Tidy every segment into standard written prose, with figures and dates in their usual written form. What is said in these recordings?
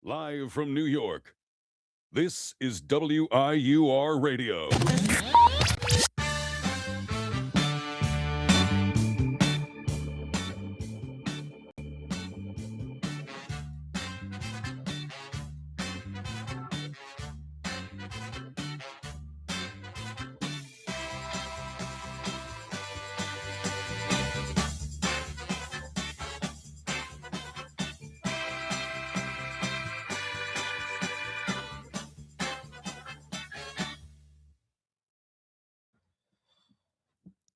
Live from New York, this is WIUR Radio.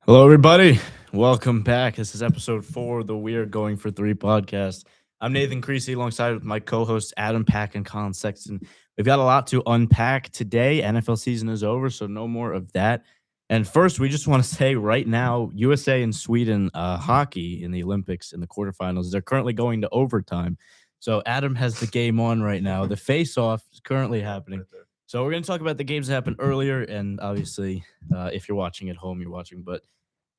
Hello, everybody. Welcome back. This is episode 4 of the WIUR Going for 3 podcast. I'm Nathan Creasy alongside with my co-hosts Adam Pack and Colin Sexton. We've got a lot to unpack today. NFL season is over, so no more of that. And first, we just want to say right now, USA and Sweden hockey in the Olympics in the quarterfinals, they're currently going to overtime. So Adam has the game on right now. The face-off is currently happening. So we're going to talk about the games that happened earlier, and obviously, if you're watching at home, you're watching, but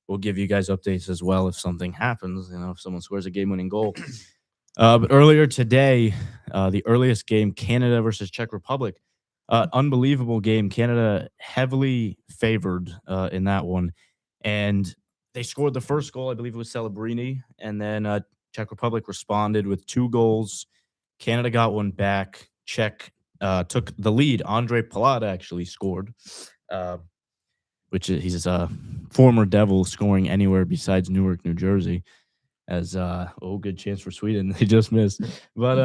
we'll give you guys updates as well if something happens, if someone scores a game-winning goal. But earlier today, the earliest game, Canada versus Czech Republic, unbelievable game. Canada heavily favored in that one, and they scored the first goal. I believe it was Celebrini, and then Czech Republic responded with 2 goals. Canada got one back. Czech took the lead. Andre Palat actually scored. He's a former Devil, scoring anywhere besides Newark, New Jersey. As good chance for Sweden. They just missed. But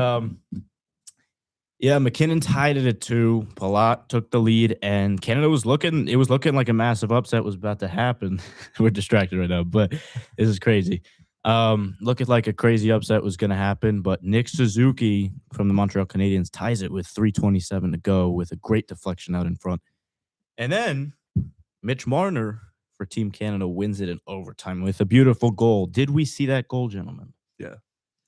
McKinnon tied it at 2. Palat took the lead, and Canada was looking like a massive upset was about to happen. We're distracted right now, but this is crazy. Looking like a crazy upset was going to happen, but Nick Suzuki from the Montreal Canadiens ties it with 3:27 to go with a great deflection out in front. And then Mitch Marner for Team Canada wins it in overtime with a beautiful goal. Did we see that goal, gentlemen? Yeah.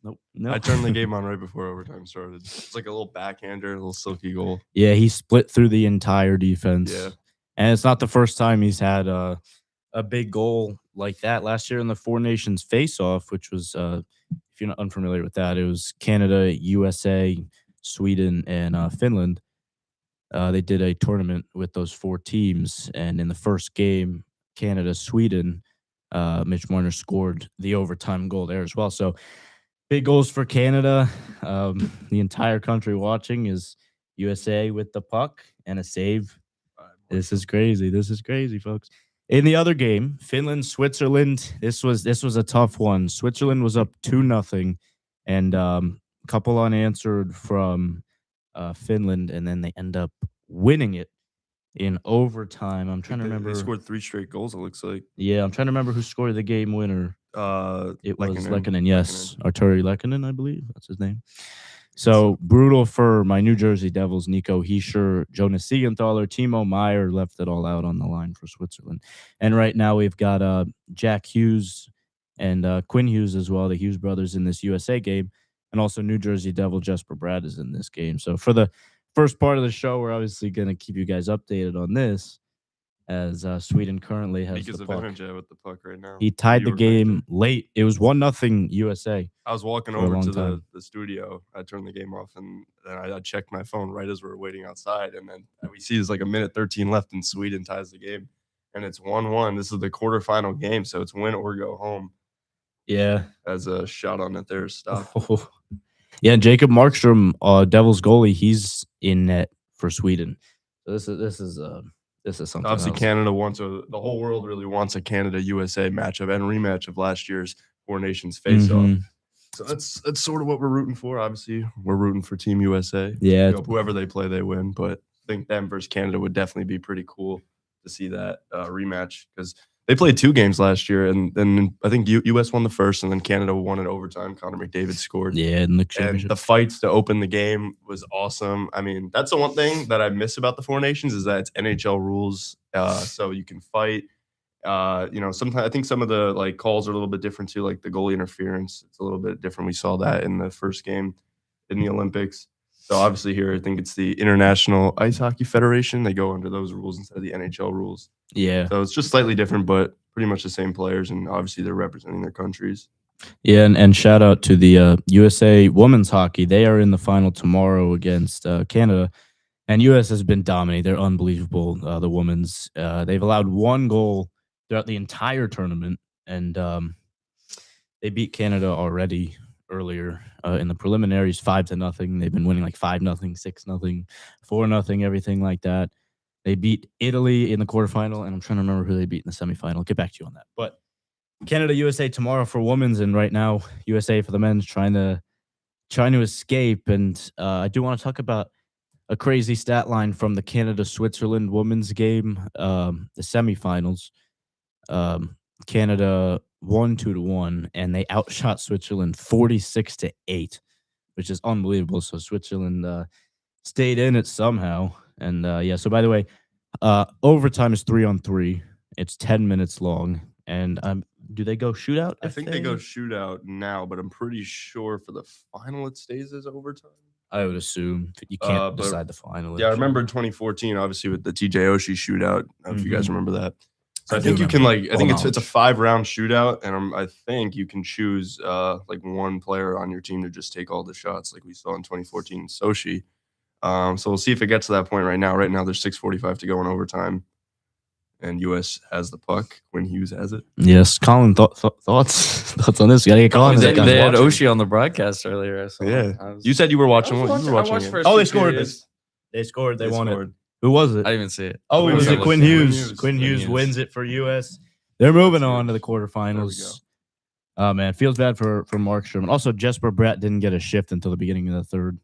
Nope. No. I turned the game on right before overtime started. It's like a little backhander, a little silky goal. Yeah, he split through the entire defense. Yeah. And it's not the first time he's had a big goal like that. Last year in the Four Nations face-off, which was, if you're not unfamiliar with that, it was Canada, USA, Sweden, and Finland. They did a tournament with those 4 teams, and in the first game, Canada-Sweden, Mitch Marner scored the overtime goal there as well. So big goals for Canada. The entire country watching is USA with the puck and a save. This is crazy, folks. In the other game, Finland-Switzerland, this was a tough one. Switzerland was up 2-0, and a couple unanswered from Finland, and then they end up winning it in overtime. I'm trying to remember. They scored 3 straight goals, it looks like. Yeah, I'm trying to remember who scored the game winner. It was Lehkonen, yes. Arturi Lehkonen, I believe. That's his name. So brutal for my New Jersey Devils. Nico Hischier, Jonas Siegenthaler, Timo Meier left it all out on the line for Switzerland. And right now we've got Jack Hughes and Quinn Hughes as well, the Hughes brothers in this USA game. And also New Jersey Devil Jesper Bratt is in this game. So for the first part of the show, we're obviously going to keep you guys updated on this, as Sweden currently has because the of puck. MJ with the puck right now. He tied the game late. It was 1-0 USA. I was walking over to the studio. I turned the game off, and then I checked my phone right as we were waiting outside. And then we see there's like a minute 13 left, and Sweden ties the game. And it's 1-1. This is the quarterfinal game, so it's win or go home. Yeah. As a shot on it there, stop. Yeah, Jacob Markstrom, Devils goalie, he's in net for Sweden. So this is something. Obviously, else. Canada wants the whole world really wants a Canada-USA matchup and rematch of last year's Four Nations face-off. So that's sort of what we're rooting for. Obviously, we're rooting for Team USA. Yeah, whoever they play, they win. But I think them versus Canada would definitely be pretty cool to see that rematch, because they played 2 games last year, and then I think U.S. won the first, and then Canada won in overtime. Connor McDavid scored. Yeah, and the fights to open the game was awesome. I mean, that's the one thing that I miss about the Four Nations is that it's NHL rules, so you can fight. Sometimes I think some of the calls are a little bit different too, like the goalie interference. It's a little bit different. We saw that in the first game in the Olympics. So obviously here, I think it's the International Ice Hockey Federation. They go under those rules instead of the NHL rules. Yeah. So it's just slightly different, but pretty much the same players, and obviously they're representing their countries. Yeah, and shout out to the USA women's hockey. They are in the final tomorrow against Canada, and US has been dominating. They're unbelievable. The women's they've allowed one goal throughout the entire tournament, and they beat Canada already earlier in the preliminaries 5-0. They've been winning like 5-0, 6-0, 4-0, everything like that. They beat Italy in the quarterfinal, and I'm trying to remember who they beat in the semifinal. I'll get back to you on that. But Canada USA tomorrow for women's, and right now USA for the men's trying to escape. And I do want to talk about a crazy stat line from the Canada Switzerland women's game, the semifinals. Canada won 2-1, and they outshot Switzerland 46-8, which is unbelievable. So Switzerland stayed in it somehow. And yeah, so by the way, overtime is 3-on-3. It's 10 minutes long. And do they go shootout? I think they go shootout now, but I'm pretty sure for the final it stays as overtime. I would assume you can't decide the final. Yeah, I remember in 2014, obviously with the TJ Oshie shootout. I don't know if you guys remember that. So I think you can I think it's a 5-round shootout, and I think you can choose like one player on your team to just take all the shots, like we saw in 2014 in Sochi. So we'll see if it gets to that point right now. Right now, there's 6:45 to go in overtime, and US has the puck. Quinn Hughes has it. Yes, Colin, thoughts on this? You gotta get Colin. They had Oshie on the broadcast earlier. So yeah, you said you were watching. You were watching. Oh, they scored. They scored. They won it. Who was it? I didn't even see it. Oh, it was Quinn Hughes. Quinn Hughes wins it for US. They're moving on to the quarterfinals. Oh man, feels bad for Mark Sherman. Also, Jesper Bratt didn't get a shift until the beginning of the third.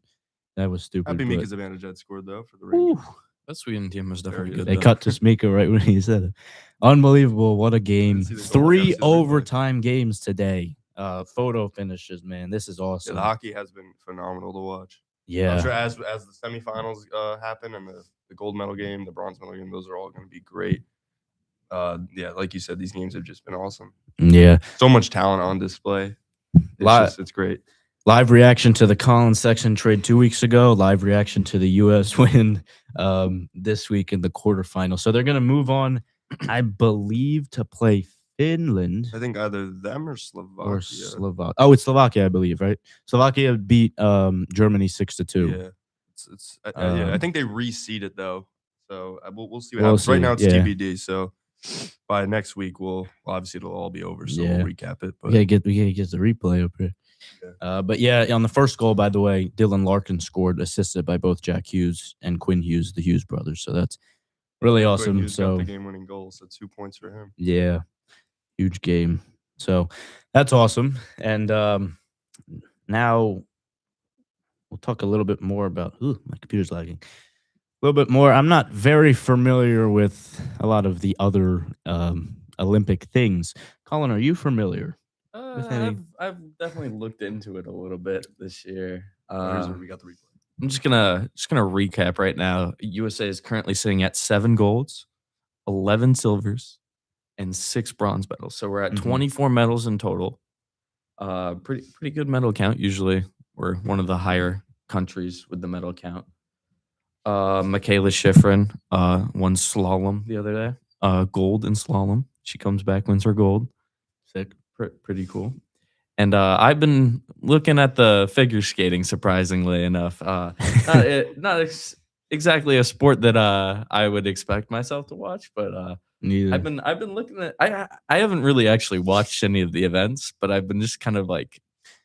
That was stupid. Happy Mika Zibanejad scored though for the Rangers. That Sweden team was definitely good. They cut to Smika right when he said it. Unbelievable! What a game! 3 overtime games today. Photo finishes, man. This is awesome. Yeah, the hockey has been phenomenal to watch. Yeah. I'm sure as the semifinals happen and the gold medal game, the bronze medal game, those are all going to be great. Yeah, like you said, these games have just been awesome. Yeah. So much talent on display. It's great. Live reaction to the Collins section trade 2 weeks ago. Live reaction to the U.S. win this week in the quarterfinal. So they're going to move on, I believe, to play Finland. I think either them or Slovakia. Oh, it's Slovakia, I believe, right? Slovakia beat Germany 6-2. Yeah, I think they reseeded though, so we'll see what happens. Right now it's TBD. So by next week, obviously it'll all be over. So we'll recap it. But we gotta get the replay up here. Yeah. But yeah, on the first goal, by the way, Dylan Larkin scored, assisted by both Jack Hughes and Quinn Hughes, the Hughes brothers. So that's really awesome. Quinn Hughes so got the game-winning goal, so 2 points for him. Yeah, huge game. So that's awesome. And now we'll talk a little bit more about. Ooh, my computer's lagging. A little bit more. I'm not very familiar with a lot of the other Olympic things. Colin, are you familiar? I've definitely looked into it a little bit this year. We got the replay. I'm just gonna recap right now. USA is currently sitting at 7 golds, 11 silvers, and 6 bronze medals. So we're at 24 medals in total. Pretty good medal count. Usually we're one of the higher countries with the medal count. Michaela Schifrin won slalom the other day. Gold in slalom. She comes back, wins her gold. Sick. Pretty cool. And I've been looking at the figure skating, surprisingly enough. Not exactly a sport that I would expect myself to watch, but neither. I've been looking at. I haven't really actually watched any of the events, but I've been just kind of like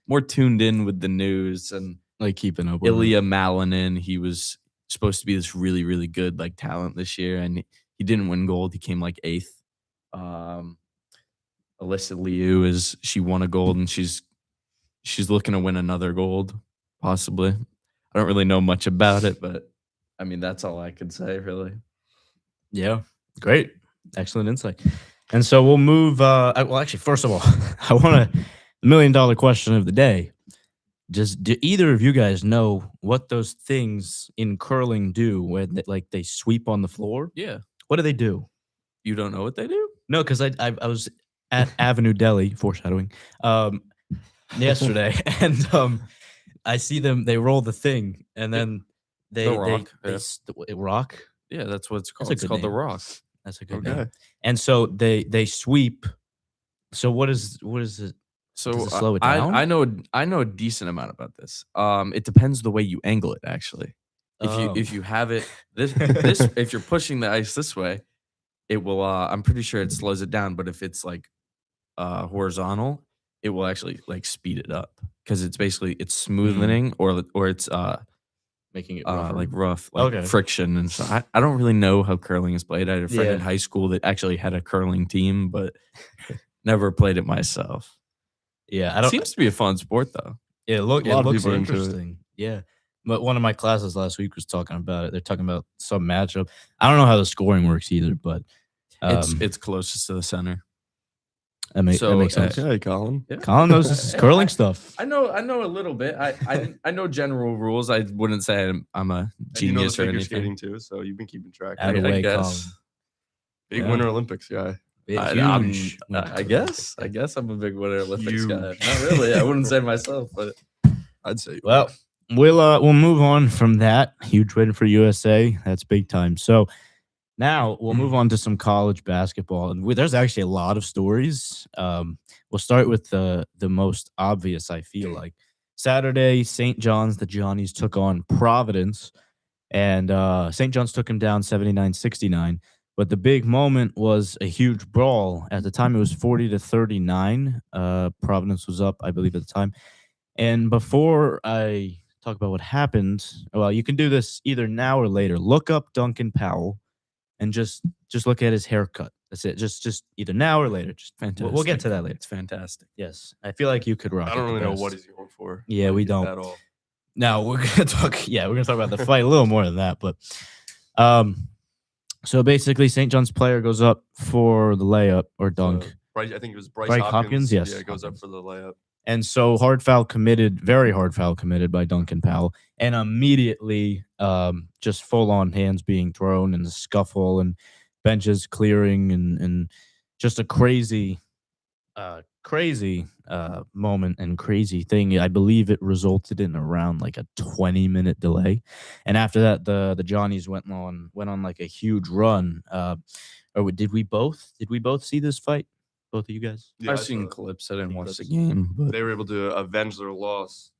more tuned in with the news and like keeping up with Ilya Malinin. He was supposed to be this really, really good like talent this year, and he didn't win gold. He came like 8th. Alyssa Liu she won a gold, and she's looking to win another gold, possibly. I don't really know much about it, but I mean that's all I could say, really. Yeah, great, excellent insight. And so we'll move. Well, actually, first of all, I want the $1 million question of the day. Do either of you guys know what those things in curling do when they sweep on the floor? Yeah. What do they do? You don't know what they do? No, because I was at Avenue Deli, foreshadowing, yesterday, and I see them. They roll the thing, and then they rock. Rock. Yeah, that's what it's called. It's called the rock. That's a good name. And so they sweep. So what is it? So Does it slow it down? I know a decent amount about this. It depends the way you angle it. Actually, if you have it this if you're pushing the ice this way, it will. I'm pretty sure it slows it down. But if it's like horizontal, it will actually like speed it up because it's basically it's smoothing or it's making it rougher. like rough, like Okay. friction and stuff. I don't really know how curling is played. I had a friend in Yeah. high school that actually had a curling team, but never played it myself. Yeah, I don't. Seems to be a fun sport though. Yeah, A lot it of looks people are into it. interesting. Yeah, but one of my classes last week was talking about it. They're talking about some matchup. I don't know how the scoring works either, but It's closest to the center. that makes sense. Okay, Colin. Yeah. Colin knows this is curling stuff. I know a little bit. I know general rules. I wouldn't say I'm a And genius you know the or figure anything. skating too, so you've been keeping track. Atta way, I guess. Colin. Big Yeah. Winter Olympics guy. Huge. I guess I'm a big winner Olympics guy. Huge. Not really. I wouldn't say myself, but I'd say. Well, we'll move on from that. Huge win for USA. That's big time. So now we'll move on to some college basketball, and there's actually a lot of stories. We'll start with the most obvious. I feel like Saturday, St. John's, the Johnnies took on Providence, and St. John's took him down 79-69. But the big moment was a huge brawl. At the time, it was 40-39. Providence was up, I believe, at the time. And before I talk about what happened, well, you can do this either now or later. Look up Duncan Powell and just look at his haircut. That's it. Just either now or later. Just fantastic. We'll get to that later. It's fantastic. Yes, I feel like you could rock. I don't it the really know best. what he's going for. Yeah, we don't. At all. Now we're gonna talk. Yeah, we're gonna talk about the fight a little more than that. But, so basically, St. John's player goes up for the layup or dunk. Bryce, I think it was Bryce Bryce Hopkins. Hopkins, yes, Yeah, it goes up Hopkins. for the layup. And so hard foul committed, very hard foul committed by Duncan Powell. And immediately just full on hands being thrown and the scuffle and benches clearing and just a crazy moment and crazy thing. I believe it resulted in around like a 20-minute delay. And after that, the Johnnies went on like a huge run. Or did we both see this fight? Both of you guys? Yeah, I've I seen saw it. clips. I didn't watch the clips. game, but They were able to avenge their loss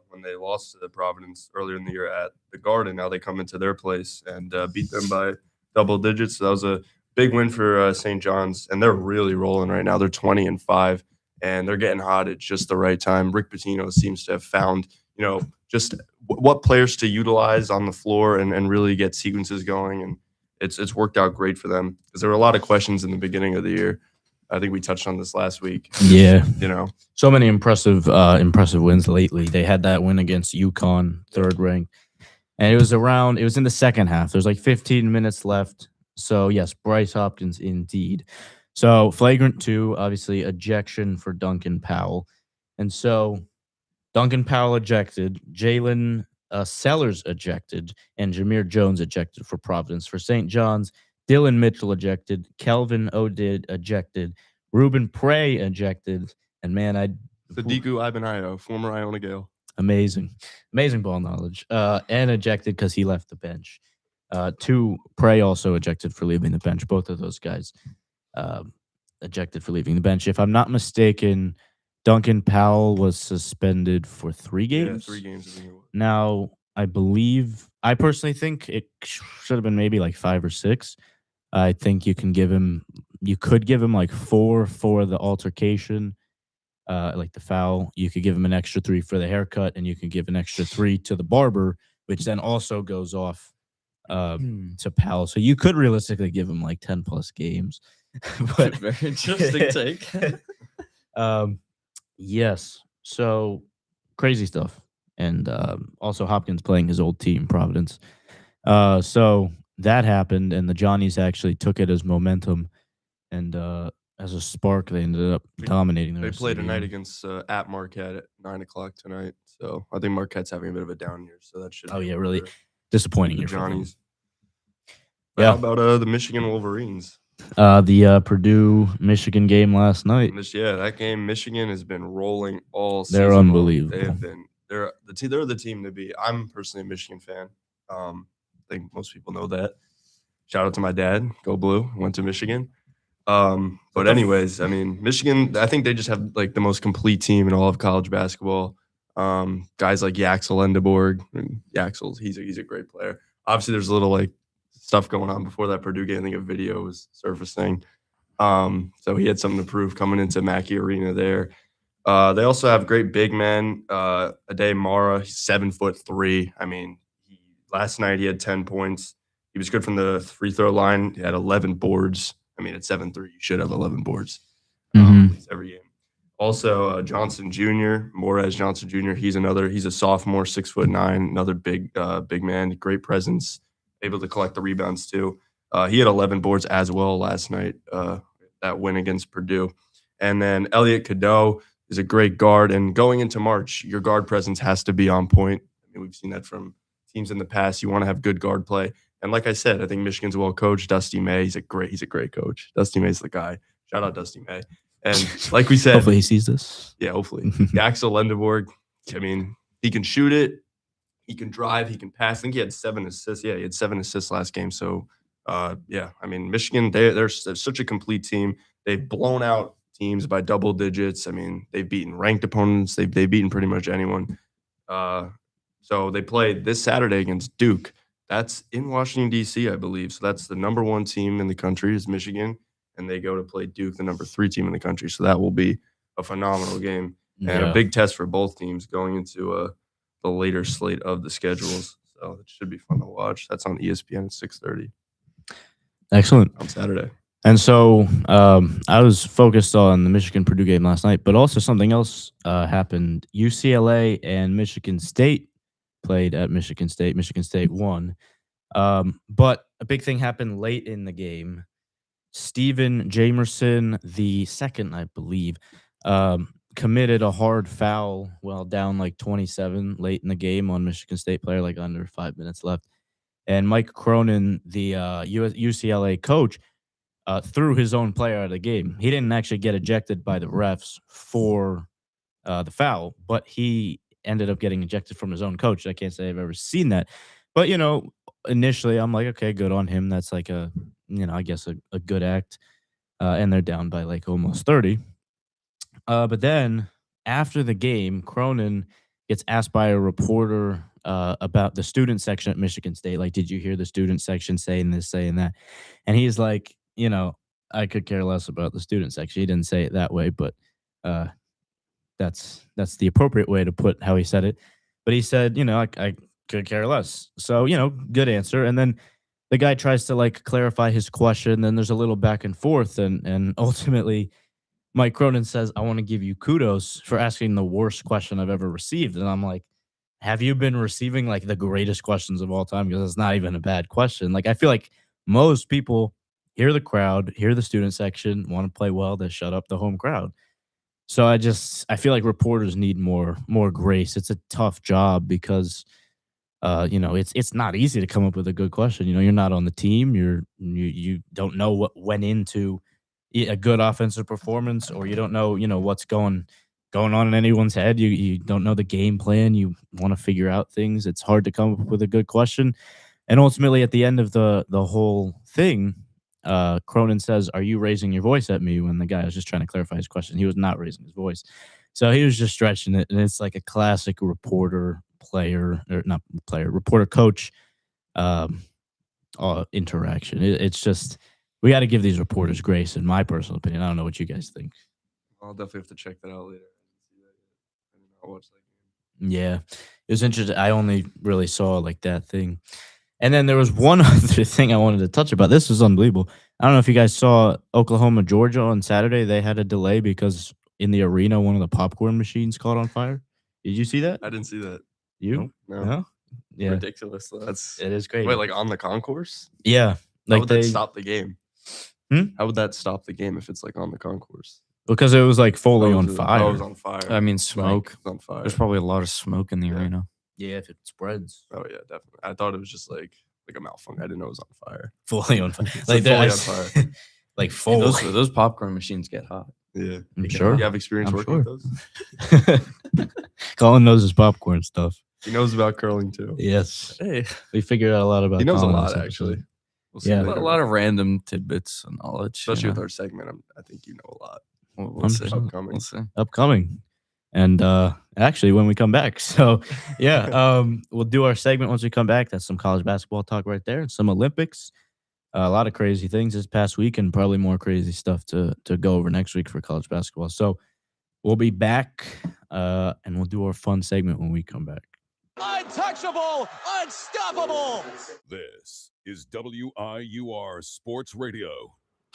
when they lost to the Providence earlier in the year at the Garden. Now they come into their place and beat them by double digits. So that was a big win for St. John's, and they're really rolling right now. They're 20-5, and they're getting hot at just the right time. Rick Pitino seems to have found, just what players to utilize on the floor and really get sequences going, and it's worked out great for them because there were a lot of questions in the beginning of the year. I think we touched on this last week. Yeah. So many impressive wins lately. They had that win against UConn, third ranked. And it was in the second half. There's like 15 minutes left. So yes, Bryce Hopkins indeed. So flagrant 2, obviously ejection for Duncan Powell. And so Duncan Powell ejected, Jalen Sellers ejected, and Jameer Jones ejected for Providence. For St. John's, Dylan Mitchell ejected, Kelvin Odid ejected, Ruben Prey ejected, and man, Sadiku Ibanio, former Iona Gale. Amazing ball knowledge, and ejected because he left the bench. 2, Prey also ejected for leaving the bench. Both of those guys ejected for leaving the bench. If I'm not mistaken, Duncan Powell was suspended for 3 games. Yeah, 3 games. I think it was. Now, I personally think it should have been maybe like 5 or 6. I think you could give him like 4 for the altercation, like the foul. You could give him an extra 3 for the haircut, and you can give an extra 3 to the barber, which then also goes off to Powell. So you could realistically give him like 10 plus games. But very interesting take. Yes. So crazy stuff. And also Hopkins playing his old team, Providence. So that happened, and the Johnnies actually took it as momentum, and as a spark, they ended up dominating the They rest play of the tonight game. against at Marquette at 9:00 tonight. So I think Marquette's having a bit of a down year. So that should. Oh be yeah, good really for disappointing the year for them. Johnnies. But Yeah. How about the Michigan Wolverines? The Purdue Michigan game last night. That game, Michigan has been rolling all season. They're long. unbelievable. They have been. They're the team to beat. I'm personally a Michigan fan. I think most people know that. Shout out to my dad. Go Blue. Went to Michigan. But anyways, I mean, Michigan, I think they just have like the most complete team in all of college basketball. Guys like Yaxel Endeborg, and Yaxel's he's a great player. Obviously, there's a little like stuff going on before that Purdue game. I think a video was surfacing. So he had something to prove coming into Mackey Arena there. They also have great big men. Ade Mara, he's 7'3". I mean, last night he had 10 points. He was good from the free throw line. He had 11 boards. I mean, at 7'3", you should have 11 boards at least every game. Also, Johnson Jr., Morez Johnson Jr., he's a sophomore, 6'9", another big man, great presence, able to collect the rebounds too. He had 11 boards as well last night, that win against Purdue. And then Elliot Cadeau is a great guard. And going into March, your guard presence has to be on point. I mean, we've seen that from teams in the past. You want to have good guard play. And like I said, I think Michigan's well coached. Dusty May, he's a great coach. Dusty May's the guy. Shout out Dusty May. And like we said, hopefully he sees this. Yeah, hopefully. Axel Lendeborg, I mean, he can shoot it, he can drive, he can pass. I think he had 7 assists. Yeah, he had 7 assists last game. So, yeah, I mean, Michigan, they're such a complete team. They've blown out teams by double digits. I mean, they've beaten ranked opponents. They've beaten pretty much anyone. So they played this Saturday against Duke. That's in Washington, D.C., I believe. So that's the number 1 team in the country is Michigan, and they go to play Duke, the number 3 team in the country. So that will be a phenomenal game and a big test for both teams going into the later slate of the schedules. So it should be fun to watch. That's on ESPN at 6:30. Excellent. On Saturday. And so I was focused on the Michigan-Purdue game last night, but also something else happened. UCLA and Michigan State played at Michigan State. Michigan State won. But a big thing happened late in the game. Steven Jamerson, the second, I believe, committed a hard foul while down like 27 late in the game on Michigan State player, like under 5 minutes left. And Mike Cronin, the UCLA coach, threw his own player out of the game. He didn't actually get ejected by the refs for the foul, but he ended up getting ejected from his own coach. I can't say I've ever seen that. But, initially I'm like, okay, good on him. That's like I guess a good act. And they're down by like almost 30. But then after the game, Cronin gets asked by a reporter about the student section at Michigan State. Like, did you hear the student section saying this, saying that? And he's like, I could care less about the student section. He didn't say it that way, but that's the appropriate way to put how he said it. But he said, I could care less. So, good answer. And then the guy tries to like clarify his question. Then there's a little back and forth. And ultimately, Mike Cronin says, I want to give you kudos for asking the worst question I've ever received. And I'm like, have you been receiving like the greatest questions of all time? Because it's not even a bad question. Like, I feel like most people hear the crowd, hear the student section, want to play well, they shut up the home crowd. So I feel like reporters need more grace. It's a tough job because it's not easy to come up with a good question. You're not on the team. You don't know what went into a good offensive performance, or you don't know, what's going on in anyone's head. You don't know the game plan. You want to figure out things. It's hard to come up with a good question. And ultimately at the end of the whole thing, Cronin says, "Are you raising your voice at me?" When the guy was just trying to clarify his question. He was not raising his voice. So he was just stretching it. And it's like a classic reporter coach interaction. It's just, we got to give these reporters grace, in my personal opinion. I don't know what you guys think. I'll definitely have to check that out later. I did not watch that game. Yeah, it was interesting. I only really saw like that thing. And then there was one other thing I wanted to touch about. This was unbelievable. I don't know if you guys saw Oklahoma, Georgia on Saturday. They had a delay because in the arena, one of the popcorn machines caught on fire. Did you see that? I didn't see that. You? No. Yeah. Ridiculous. It is great. Wait, like on the concourse? Yeah. How would that stop the game? Hmm? How would that stop the game if it's like on the concourse? Because it was like fully on fire. Oh, it was on fire. I mean, smoke. It was on fire. There's probably a lot of smoke in the arena. Yeah, if it spreads. Oh yeah, definitely. I thought it was just like a malfunction. I didn't know it was on fire. Fully on fire. Like fully on fire. Like full. Those popcorn machines get hot. Yeah. I'm sure. You have experience working with those? Colin knows his popcorn stuff. He knows about curling too. Yes. Hey, We figured out a lot about He knows Colin a in lot this episode. actually. We'll see Yeah. A later. lot of random tidbits of knowledge. Especially you with know. our segment. I think you know a lot. We'll see. 100%. Upcoming. We'll see. Upcoming. And actually when we come back. So yeah, we'll do our segment once we come back. That's some college basketball talk right there and some Olympics. A lot of crazy things this past week and probably more crazy stuff to go over next week for college basketball. So we'll be back and we'll do our fun segment when we come back. Untouchable, unstoppable. This is WIUR Sports Radio.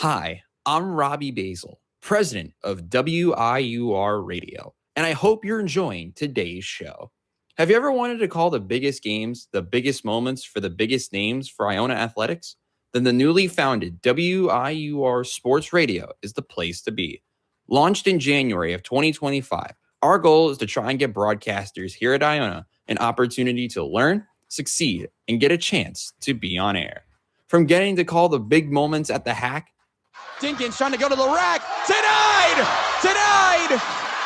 Hi, I'm Robbie Basil, president of WIUR Radio, and I hope you're enjoying today's show. Have you ever wanted to call the biggest games, the biggest moments for the biggest names for Iona athletics? Then the newly founded WIUR Sports Radio is the place to be. Launched in January of 2025, our goal is to try and get broadcasters here at Iona an opportunity to learn, succeed, and get a chance to be on air. From getting to call the big moments at the hack, Dinkins trying to go to the rack. Denied.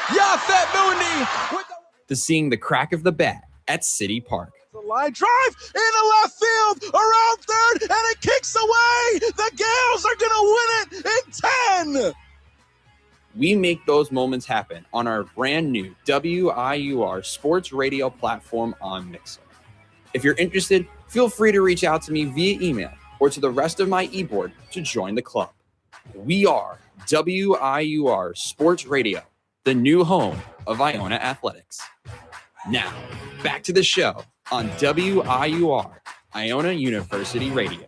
Yafet Mundi with to seeing the crack of the bat at City Park. the line drive into left field, around third, and it kicks away. The Gales are going to win it in 10. We make those moments happen on our brand new WIUR Sports Radio platform on Mixer. If you're interested, feel free to reach out to me via email or to the rest of my e-board to join the club. We are WIUR Sports Radio, the new home of Iona Athletics. Now, back to the show on WIUR, Iona University Radio.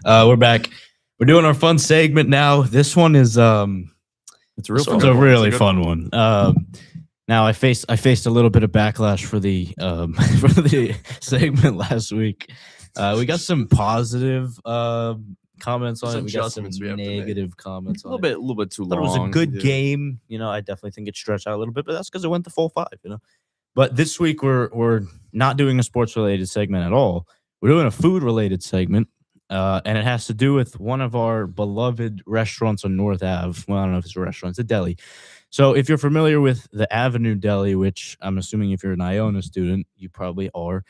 We're back. We're doing our fun segment now. This one is It's real this fun. one's a one. really It's a good fun one. Now I faced a little bit of backlash for the for the segment last week. We got some positive comments on Some it. We got some adjustments we have to make. negative comments A on little bit too Thought long. it was a good yeah. game. You know, I definitely think it stretched out a little bit, but that's because it went to full 5. You know, but this week we're not doing a sports related segment at all. We're doing a food related segment. And it has to do with one of our beloved restaurants on North Ave. Well, I don't know if it's a restaurant, it's a deli. So if you're familiar with the Avenue Deli, which I'm assuming if you're an Iona student, you probably are.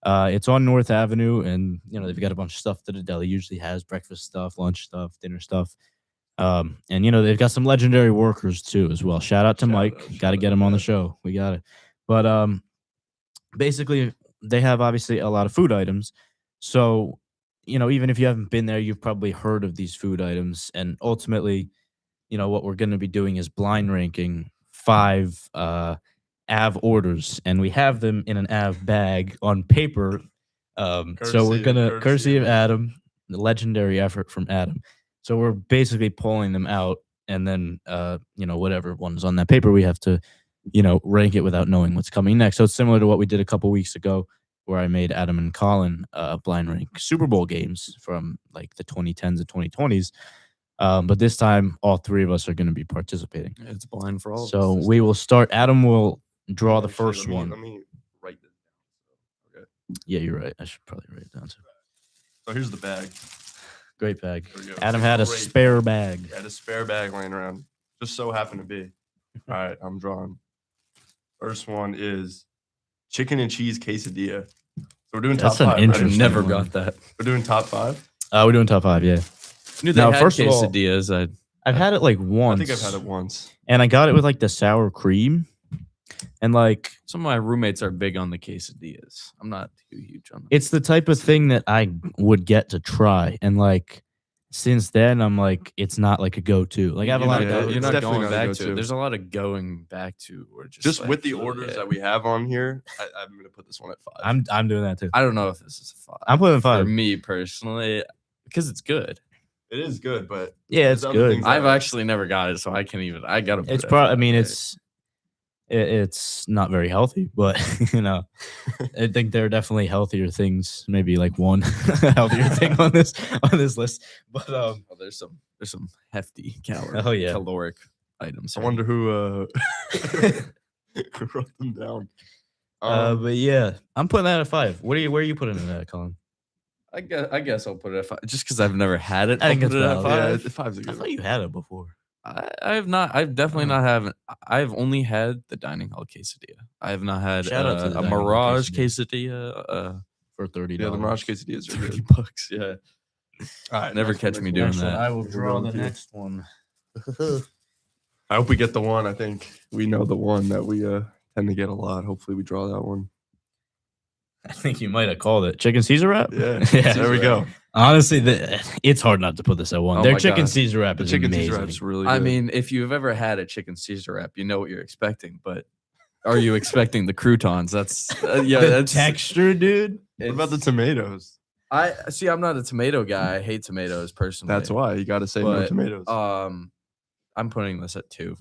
It's on North Avenue, and you know they've got a bunch of stuff that a deli usually has: breakfast stuff, lunch stuff, dinner stuff. And you know they've got some legendary workers too as well. Shout out to Mike. Got to get him on the show. We got it. But basically they have obviously a lot of food items. So you know, even if you haven't been there, you've probably heard of these food items. And ultimately, you know, what we're going to be doing is blind ranking 5 AV orders. And we have them in an AV bag on paper. So we're going to, courtesy of Adam, the legendary effort from Adam. So we're basically pulling them out. And then, you know, whatever one's on that paper, we have to, you know, rank it without knowing what's coming next. So it's similar to what we did a couple weeks ago, where I made Adam and Colin blind rank Super Bowl games from like the 2010s and 2020s. But this time, all 3 of us are going to be participating. It's blind for all So of us. we will start. Adam will draw the Actually, first let me- one. Let me write this down. Okay. Yeah, you're right. I should probably write it down too. So here's the bag. Great bag. There we go. Adam had a Great. spare bag. I had a spare bag laying around. Just so happened to be. All right, I'm drawing. First one is chicken and cheese quesadilla. So we're doing That's top an 5. right? interesting Never one. got that. We're doing top 5. We're doing top 5. Yeah, Knew they Now, had first of all- quesadillas. I've had it like I once. think I've had it once. and I got it with like the sour cream, and like Some of my roommates are big on the quesadillas. I'm not too huge on them. it's the type of thing that I would get to try, and like since then I'm like it's not like a go-to. Like I have a You're lot not, of Yeah, you're it's not definitely going not a back go-to. to it. There's a lot of going back to, or Just like, with the orders yeah. that we have on here, I'm gonna put this one at 5. I'm doing that too. I don't know if this is a 5. I'm putting For 5. me personally, because it's good. It is good, but Yeah, it's there's other good. things I've that- actually never got it, so I can't even. I gotta. Put It's it at probably. I 5, mean, yeah. it's not very healthy, but you know, I think there are definitely healthier things. Maybe like one healthier thing on this list. But Oh, there's some hefty Oh, yeah. caloric items. I here. wonder who who wrote them down. but yeah, I'm putting that at 5. Where are you putting it at, Colin? I guess I'll put it at 5, just because I've never had it. I think I'll put it's it at valid. 5. Yeah, 5's a I good thought one. you had it before. I have not. I've definitely not haven't. I've only had the dining hall quesadilla. I have not had Shout out to the a dining hall Mirage quesadilla. quesadilla. For $30. Yeah, the Mirage quesadillas are $30 good. bucks. Yeah. All right, Never next one, catch me next doing one. Next one, that. I will We're draw going the to- next one. I hope we get the one. I think we know the one that we tend to get a lot. Hopefully, we draw that one. I think you might have called it chicken Caesar wrap. Yeah, yeah. there we go. Honestly, it's hard not to put this at 1. Oh Their my chicken God. Caesar wrap The is chicken amazing. Caesar wrap's really good. I mean, if you've ever had a chicken Caesar wrap, you know what you're expecting. But are you expecting the croutons? That's yeah. the That's texture, dude. what about the tomatoes? I see. I'm not a tomato guy. I hate tomatoes personally. That's why you got to say no But, tomatoes. I'm putting this at 2.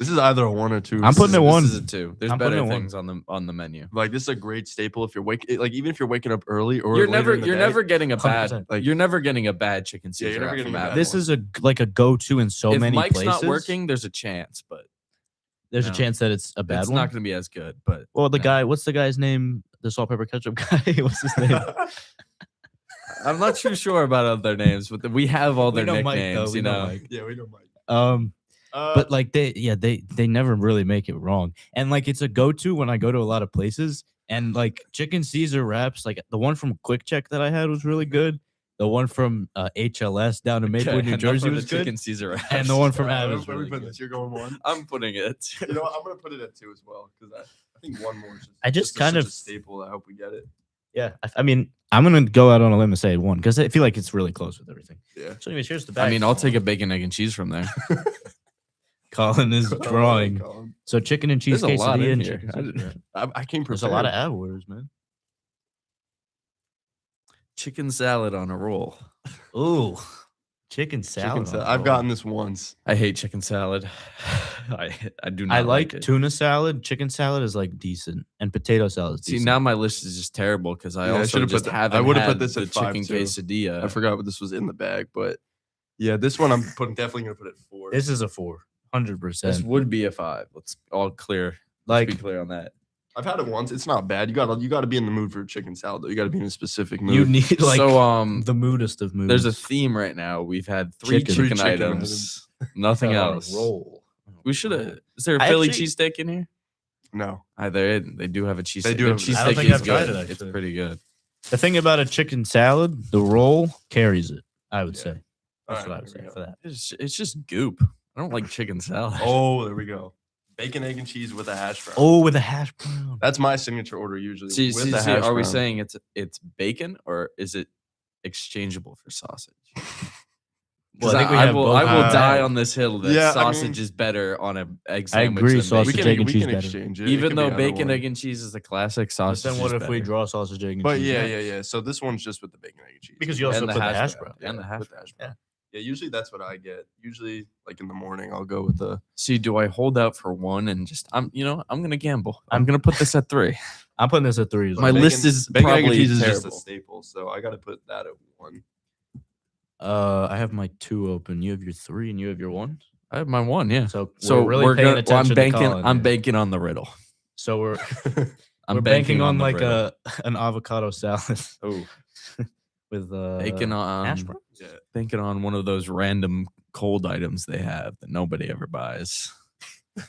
This is either a 1 or 2. I'm putting it This 1. is a 2. There's I'm putting better it 1. things on the menu. Like this is a great staple if you're waking. Like even if you're waking up early or You're later never in the you're day. never getting a bad 100%. Like- you're never getting a bad chicken Caesar you're never wrap getting from a bad Abbott. This is a go-to in so if many Mike's places. not working, there's a chance, but There's no. a chance that it's a bad it's one. not going to be as good. But Well, the no. guy, what's the guy's name? The salt, pepper, ketchup guy. What's his name? I'm not too sure about other names, but we have all their We know Mike, though. nicknames. We You know know, Mike. Yeah, we know Mike. But like they never really make it wrong. And like it's a go-to when I go to a lot of places. And like chicken Caesar wraps, like the one from Quick Check that I had was really good. The one from HLS down in Maplewood, New enough Jersey of was the good. chicken Caesar wraps. And the one from All right, Abbott was where we really put good. this? You're going 1. I'm putting it. You know what? I'm gonna put it at 2 as well because I think 1 more. Is I just this is kind such of- a staple. I hope we get it. Yeah, I mean, I'm gonna go out on a limb and say 1 because I feel like it's really close with everything. Yeah. So, anyways, here's the back. I mean, I'll take a bacon, egg, and cheese from there. Colin is drawing. Colin. So chicken and cheese There's a lot quesadilla in and here. chicken I Caesar didn't- wrap. I came prepared. There's a lot of ab words, man. Chicken salad on a roll. Ooh, chicken Chicken salad. salad. on a I've roll. gotten this once. I hate chicken salad. I do not. I like it. tuna salad. Chicken salad is like decent, and potato salad is See, decent. now my list is just terrible because I Yeah, I also should've just put that- haven't. I would've put had this the at 5 chicken too. quesadilla. I forgot what this was in the bag, but yeah, this one I'm definitely gonna put at 4. This is a 4, 100%. This would be a 5. Let's all clear. Like Let's be clear on that. I've had it once. It's not bad. You gotta be in the mood for chicken salad though. You gotta be in a specific mood. you need like so the moodest of moods. there's a theme right now. We've had 3 Chicken. chicken, 3 chicken items, nothing on a else. roll. We should have. Is there a I Philly actually- cheesesteak in here? No. They do have a cheesesteak. They do Their have- I don't cheesesteak think is I've tried good. it, It's actually. pretty good. The thing about a chicken salad, the roll carries it. I would Yeah. say. That's All what I right, would here say we go. for that. It's just goop. I don't like chicken salad. Oh, there we go. Bacon, egg, and cheese with a hash brown. Oh, with a hash brown. That's my signature order usually. See, with the see, hash are we brown. saying it's bacon or is it exchangeable for sausage? Well, I think we I have will, both. I will Uh, die on this hill that yeah, I sausage mean- is better on a egg I sandwich. agree, than sausage, bacon. egg, and we cheese can better. exchange it. It Even can though be either bacon, one. egg, and cheese is the classic, But sausage. then what is if we better. draw sausage, egg, and But cheese? yeah. So this one's just with the bacon, egg, and cheese. Because you also And the put the hash hash brown. brown. And the hash with brown. brown. Yeah, usually that's what I get. Usually, like in the morning, I'll go with the. See, do I hold out for one and just I'm gonna gamble. I'm gonna put this at 3. I'm putting this at 3 as My well. list is bacon, egg, and probably cheese is just a terrible. staple, so I got to put that at 1. I have my 2 open. You have your 3, and you have your 1. I have my 1, yeah. So So we're really paying attention. I'm to banking. Colin I'm here. banking on the riddle. So we're I'm banking on the like riddle. an avocado salad Oh, with banking on hash brown. Yeah. banking on one of those random cold items they have that nobody ever buys. You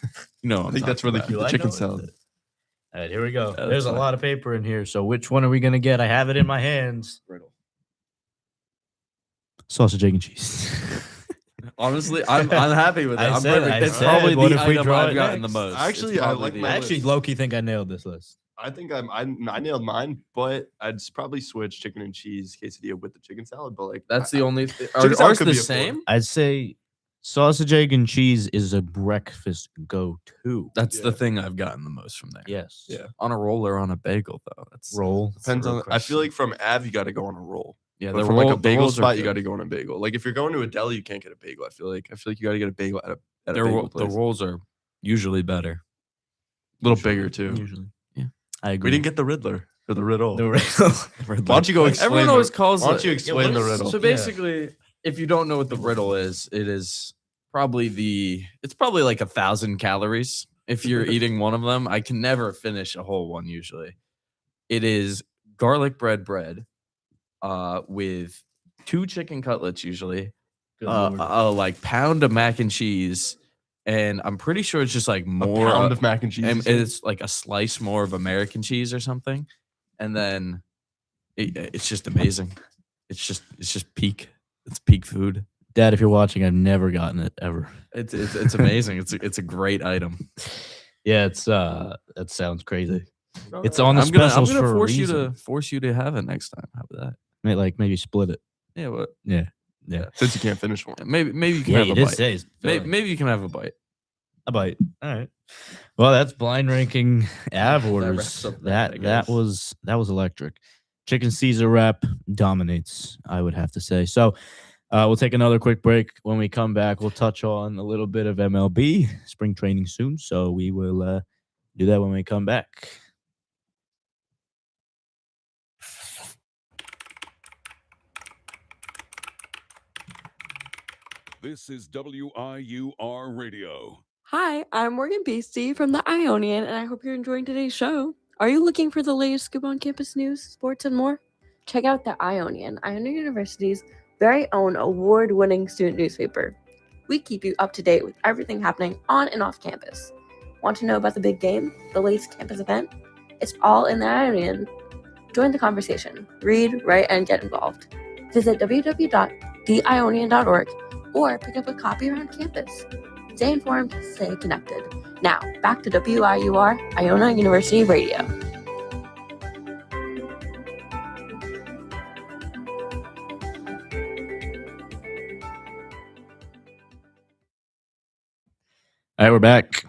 know, what I I'm think that's where they talking keep about. the chicken know salad. All right, here we go. Yeah, There's that's a fine. lot of paper in here. So which one are we gonna get? I have it in my hands. Riddle. Sausage, egg, and cheese. Honestly, I'm happy with it. I I'm said- perfect. I It's said, probably what the if we item draw I've it gotten the next? most. Actually, It's I probably like the my I item. actually low key think I nailed this list. I think I nailed mine, but I'd probably switch chicken and cheese quesadilla with the chicken salad. But like That's I- the only. Chicken Are salad ours could the be a 4. same? I'd say sausage, egg, and cheese is a breakfast go-to. That's the Yeah. thing I've gotten the most from there. Yes. Yeah. On a roll or on a bagel though. That's Roll. that's the Depends real on. I feel question. like from Av you got to go on a roll. yeah, But the from roll, like a bagel rolls are spot, you good. got to go on a bagel. Like if you're going to a deli, you can't get a bagel. I feel like you got to get a bagel at a The bagel place. the rolls are usually better. a little bigger too. Usually, yeah. I agree. We didn't get the Riddler or the riddle. the riddle. Why don't you go explain? Everyone the- always calls. Why don't you it- explain the what is- riddle? So basically, if you don't know what the riddle is, it's probably like 1,000 calories. If you're eating one of them, I can never finish a whole one usually. It is garlic bread, with 2 chicken cutlets usually, Good lord. like pound of mac and cheese, and I'm pretty sure it's just like A more pound of mac and cheese. and you said? it's like a slice more of American cheese or something, and then it's just amazing. It's just peak. It's peak food. Dad, if you're watching, I've never gotten it ever. It's amazing. It's a great item. Yeah, it's that sounds crazy. It's on the I'm gonna specials for a force you to have it next time. How about that? Like maybe split it. Yeah, what? Yeah. Since you can't finish one. Maybe you can Yeah, have you a did bite. say Maybe you can have a bite. a bite. All right. Well, that's blind ranking av That orders. wraps up That I that guess. was electric. Chicken Caesar wrap dominates, I would have to say. So we'll take another quick break. When we come back, we'll touch on a little bit of MLB spring training soon. So we will do that when we come back. This is WIUR Radio. Hi, I'm Morgan Beastie from the Ionian, and I hope you're enjoying today's show. Are you looking for the latest scoop on campus news, sports, and more? Check out the Ionian, Iona University's very own award-winning student newspaper. We keep you up to date with everything happening on and off campus. Want to know about the big game, the latest campus event? It's all in the Ionian. Join the conversation. Read, write, and get involved. Visit www.theionian.org or pick up a copy around campus. Stay informed, stay connected. Now, back to WIUR, Iona University Radio. All right, we're back.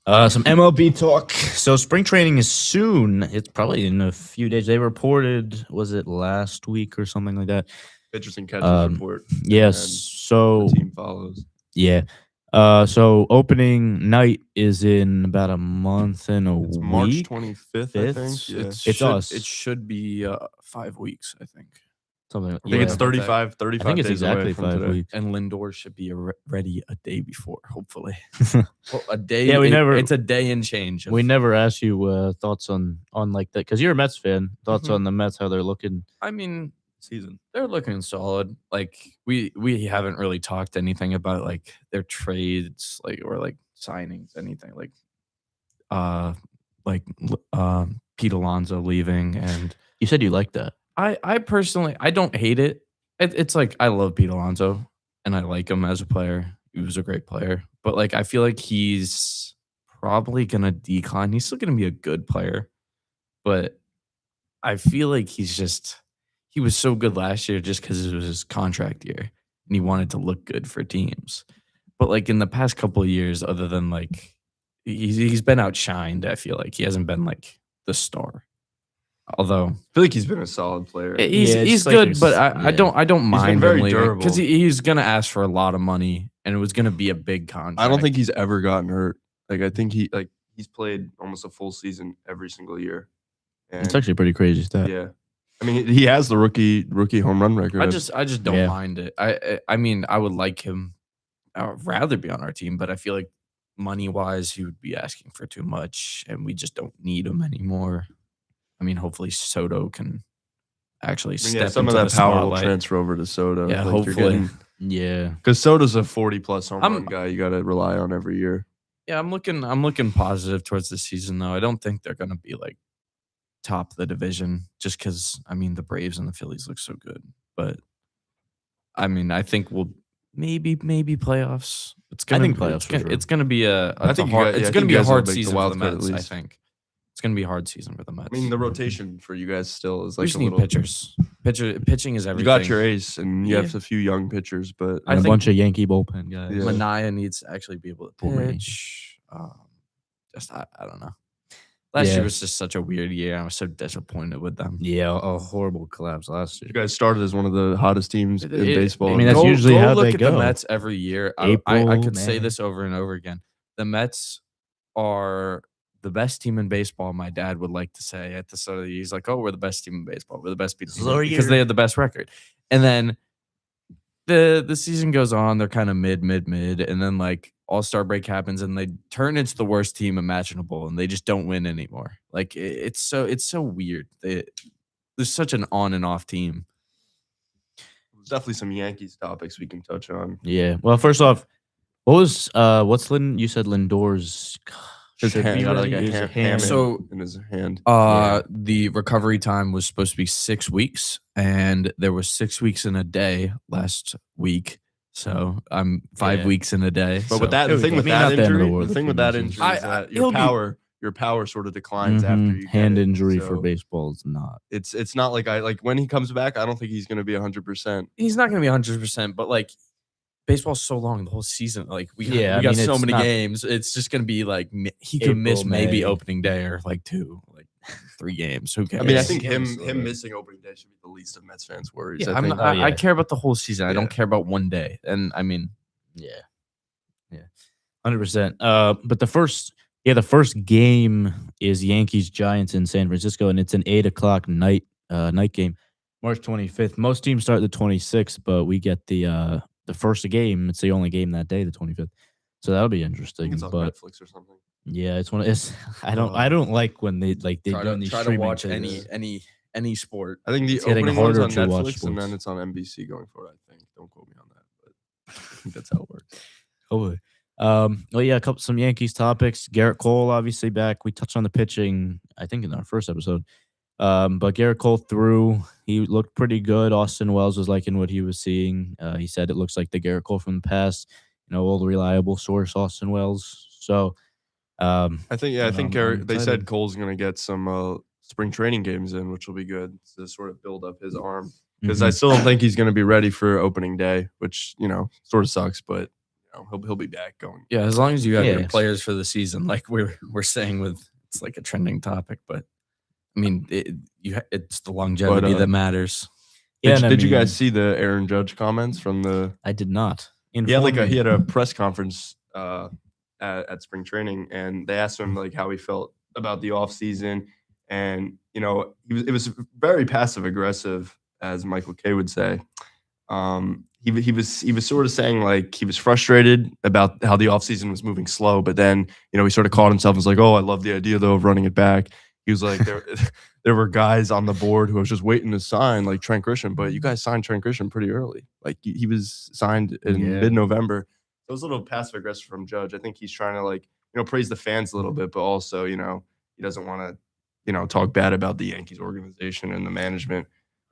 Some MLB talk. So spring training is soon. It's probably in a few days. They reported, was it last week or something like that? Pitchers and catchers report. Yes. And So the team follows. yeah. So opening night is in about a month and a It's week. March 25th, I think. Fifth? Yeah. It's us. It should be 5 weeks, I think. Something. I think it's yeah. 35 I think it's days away exactly from 5 today. weeks. And Lindor should be ready a day before, hopefully. Well, a day. Yeah, It's a day and change. We never asked you thoughts on like that because you're a Mets fan. Thoughts Mhm. on the Mets, how they're looking I mean, season. they're looking solid. Like we haven't really talked anything about like their trades, or signings, anything Pete Alonso leaving, and You said you liked that. I personally I don't hate it. It's like I love Pete Alonso and I like him as a player. He was a great player, but like I feel like he's probably gonna decline. He's still gonna be a good player, but I feel like he was so good last year just because it was his contract year and he wanted to look good for teams. But like in the past couple of years, other than like he's been outshined, I feel like he hasn't been like the star. Although I feel like he's been a solid player. he's Yeah, it's he's like good, there's- but I don't mind very him leaving because durable. he's gonna ask for a lot of money and it was gonna be a big contract. I don't think he's ever gotten hurt. Like I think he's played almost a full season every single year. And It's actually a pretty crazy stat. yeah. I mean, he has the rookie home run record. I just don't Yeah. mind it. I mean, I would like him. I would rather be on our team, but I feel like money wise, he would be asking for too much, and we just don't need him anymore. I mean, hopefully Soto can actually I mean, step yeah, some of into that the power will spotlight. transfer over to Soto. Yeah, hopefully. Yeah. Because Soto's a 40+ home I'm- run guy you got to rely on every year. Yeah, I'm looking positive towards the season though. I don't think they're gonna be like top of the division just because I mean the Braves and the Phillies look so good. But I mean, I think we'll maybe playoffs. It's gonna think be- playoffs It's for gonna, sure. it's gonna be I think you hard. guys- yeah, It's I gonna think be you a guys will hard make the season for wild the card at Mets. I least. think it's gonna be a hard season for the Mets. I mean, the rotation for you guys still is we like just a need little. pitchers. Pitching is You everything. got your ace, and you have Yeah. a few young pitchers, but And I a think- bunch of Yankee bullpen guys. Yeah. Mania needs to actually be able to Poor Yankee. pitch. I don't know. Last Yeah. year was just such a weird year. I was so disappointed with them. Yeah, a horrible collapse last year. you guys started as one of the hottest teams in It- baseball. I mean, that's Go- usually go how look they at go. the Mets every year. I April, could say May. this over and over again. The Mets are the best team in baseball. My dad would like to say at the start of the year, he's like, "Oh, we're the best team in baseball. We're the best team This is our because year. they have the best record." And then the season goes on. They're kind of mid, and then like All-Star break happens, and they turn into the worst team imaginable, and they just don't win anymore. Like it's so weird. There's such an on and off team. there's definitely some Yankees topics we can touch on. Yeah. Well, first off, what's you said Lindor's His should hand be got ready? like a His ham So- in his hand. The recovery time was supposed to be 6 weeks, and there was 6 weeks in a day last week. So I'm 5 Yeah. weeks in a day. But so- with that, There the we thing go. with I mean, that not the end of the injury, world the thing for with that musicians. injury is that he'll be- your power sort of declines after you get hand it. injury for So baseball is not. It's not like when he comes back, I don't think he's going to be 100%. he's not going to be 100%, but like baseball's so long the whole season. Like we got, Yeah, I we got mean, so it's many not- games. It's just going to be like he could miss April, maybe May. opening day or like 3 games. Who cares? I mean, I Yeah. think him So, him missing opening day should be the least of Mets fans' worries. Yeah, I I'm think. not, I yeah. care about the whole season. I Yeah. don't care about one day. And I mean, Yeah. 100%. But the first game is Yankees Giants in San Francisco, and it's an 8:00 night game, March 25th. Most teams start the 26th, but we get the first game. It's the only game that day, the 25th. So that'll be I interesting. think it's on But Netflix or something. yeah, I don't like when they try doing these to streaming watch things. any sport. I think the It's getting opening one's harder on to watch Netflix and then sports. it's on NBC going forward. I think. Don't quote me on that, but I think that's how it works. Hopefully. Well, yeah, some Yankees topics. Garrett Cole, obviously back. We touched on the pitching, I think, in our first episode. But Garrett Cole threw. He looked pretty good. Austin Wells was liking what he was seeing. He said it looks like the Garrett Cole from the past. Old reliable source, Austin Wells. So, I think I'm Garrett. They said excited. Cole's going to get some spring training games in, which will be good to sort of build up his arm. Because I still don't think he's going to be ready for opening day, which sort of sucks, but he'll be back going. Yeah, as long as you have your Yeah. players for the season, like we're saying with it's like a trending topic, but I mean it's the longevity that matters. Yeah, Did, and I did you mean, guys see the Aaron Judge comments from the? I did not. He had Inform me. a press conference at spring training, and they asked him like how he felt about the offseason. And it was very passive aggressive, as Michael Kay would say. He was sort of saying like he was frustrated about how the offseason was moving slow, but then he sort of caught himself and was like, "Oh, I love the idea though of running it back." He was like, there were guys on the board who was just waiting to sign, like Trent Grisham, but you guys signed Trent Grisham pretty early. Like he was signed in mid-November. So it was a little passive aggressive from Judge. I think he's trying to praise the fans a little bit, but also he doesn't want to talk bad about the Yankees organization and the management.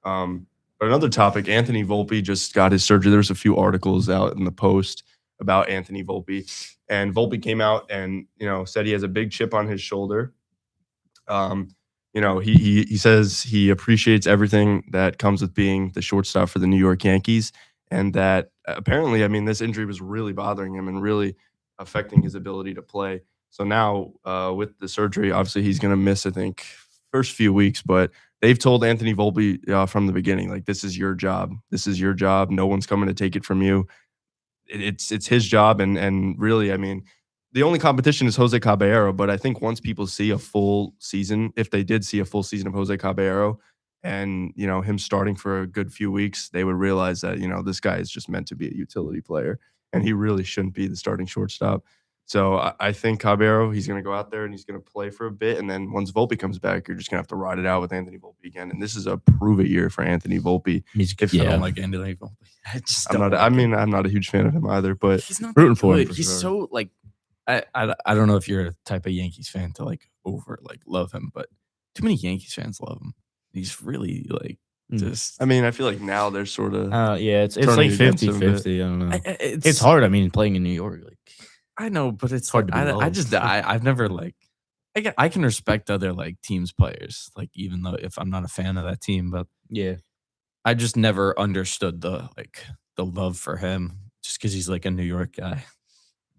But another topic, Anthony Volpe just got his surgery. There's a few articles out in the Post about Anthony Volpe, and Volpe came out and said he has a big chip on his shoulder. He says he appreciates everything that comes with being the shortstop for the New York Yankees, and that apparently, this injury was really bothering him and really affecting his ability to play. So now with the surgery, obviously he's going to miss, I think, first few weeks, but they've told Anthony Volpe from the beginning, like, this is your job. This is your job. No one's coming to take it from you. It's his job. And really, the only competition is Jose Caballero, but I think once people see a full season, if they did see a full season of Jose Caballero and, him starting for a good few weeks, they would realize that, this guy is just meant to be a utility player and he really shouldn't be the starting shortstop. So I think Caballero, he's going to go out there and he's going to play for a bit. And then once Volpe comes back, you're just going to have to ride it out with Anthony Volpe again. And this is a prove-it year for Anthony Volpe. I don't like Anthony Volpe. I'm not a huge fan of him either, but he's not rooting that for him good. for He's sure. so like I don't know if you're a type of Yankees fan to love him, but too many Yankees fans love him. He's really just. I feel like now they're sort of. Yeah, it's turning like against him a bit. 50-50. I don't know. It's It's hard. Playing in New York, I know, but it's hard to be I've never I can respect other teams players, even though if I'm not a fan of that team, but yeah. I just never understood the love for him just because he's a New York guy.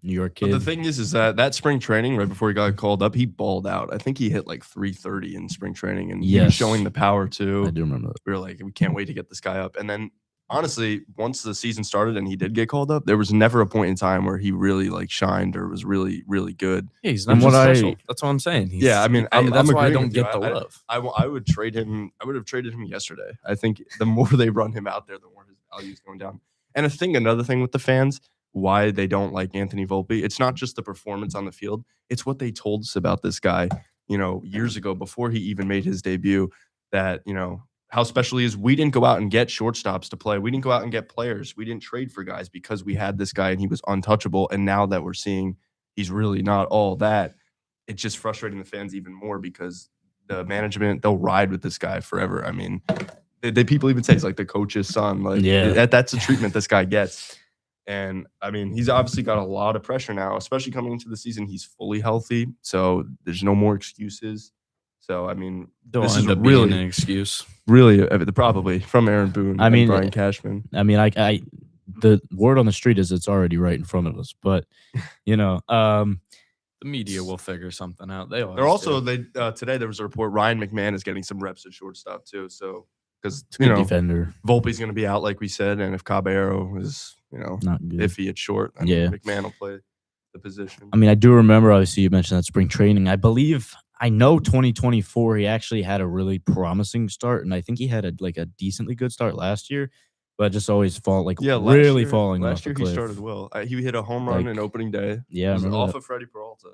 New York But kid. the thing is that spring training, right before he got called up, he balled out. I think he hit 330 in spring training, and he was Yes. showing the power too. I do remember that. We were like, we can't wait to get this guy up. And then, honestly, once the season started and he did get called up, there was never a point in time where he really shined or was really, really good. Yeah, he's From not what special. That's what I'm saying. I'm that's why I agreeing don't with you. get the love. I would trade him. I would have traded him yesterday. I think the more they run him out there, the more his value is going down. And another thing with the fans, why they don't like Anthony Volpe, it's not just the performance on the field. It's what they told us about this guy, years ago before he even made his debut, that, how special he is. We didn't go out and get shortstops to play. We didn't go out and get players. We didn't trade for guys because we had this guy and he was untouchable. And now that we're seeing he's really not all that, it's just frustrating the fans even more because the management, they'll ride with this guy forever. I mean, people even say he's like the coach's son. Like, that's the treatment this guy gets. And I mean, he's obviously got a lot of pressure now, especially coming into the season. He's fully healthy, so there's no more excuses. So I mean, this is really an excuse. Really, probably from Aaron Boone. I mean, Brian Cashman. I mean, the word on the street is it's already right in front of us, but the media will figure something out. They're also today there was a report Ryan McMahon is getting some reps at shortstop too. So because defender, Volpe's going to be out like we said, and if Caballero is not good, iffy at short, then McMahon will play the position. I mean, I do remember obviously you mentioned that spring training. I know 2024 he actually had a really promising start, and I think he had a decently good start last year, but just always falling off. Last year he started well. He hit a home run in opening day. Yeah, it was off of Freddie Peralta.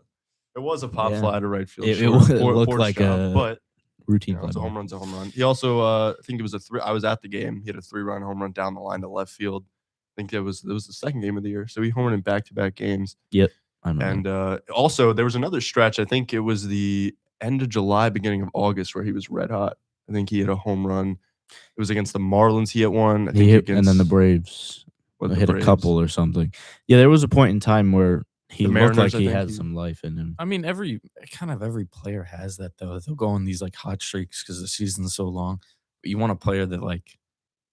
It was a pop fly to right field. It looked like a routine. It was a home run's a home run. He also, I think it was I was at the game. He hit a 3-run home run down the line to left field. I think it was the second game of the year. So he homered in back-to-back games. Yep. And also there was another stretch. I think it was the end of July, beginning of August, where he was red hot. I think he hit a home run. It was against the Marlins. He hit one. And then the Braves hit a couple or something. Yeah, there was a point in time where he looked like he had some life in him. I mean, every player has that though. They'll go on these like hot streaks because the season's so long. But you want a player that like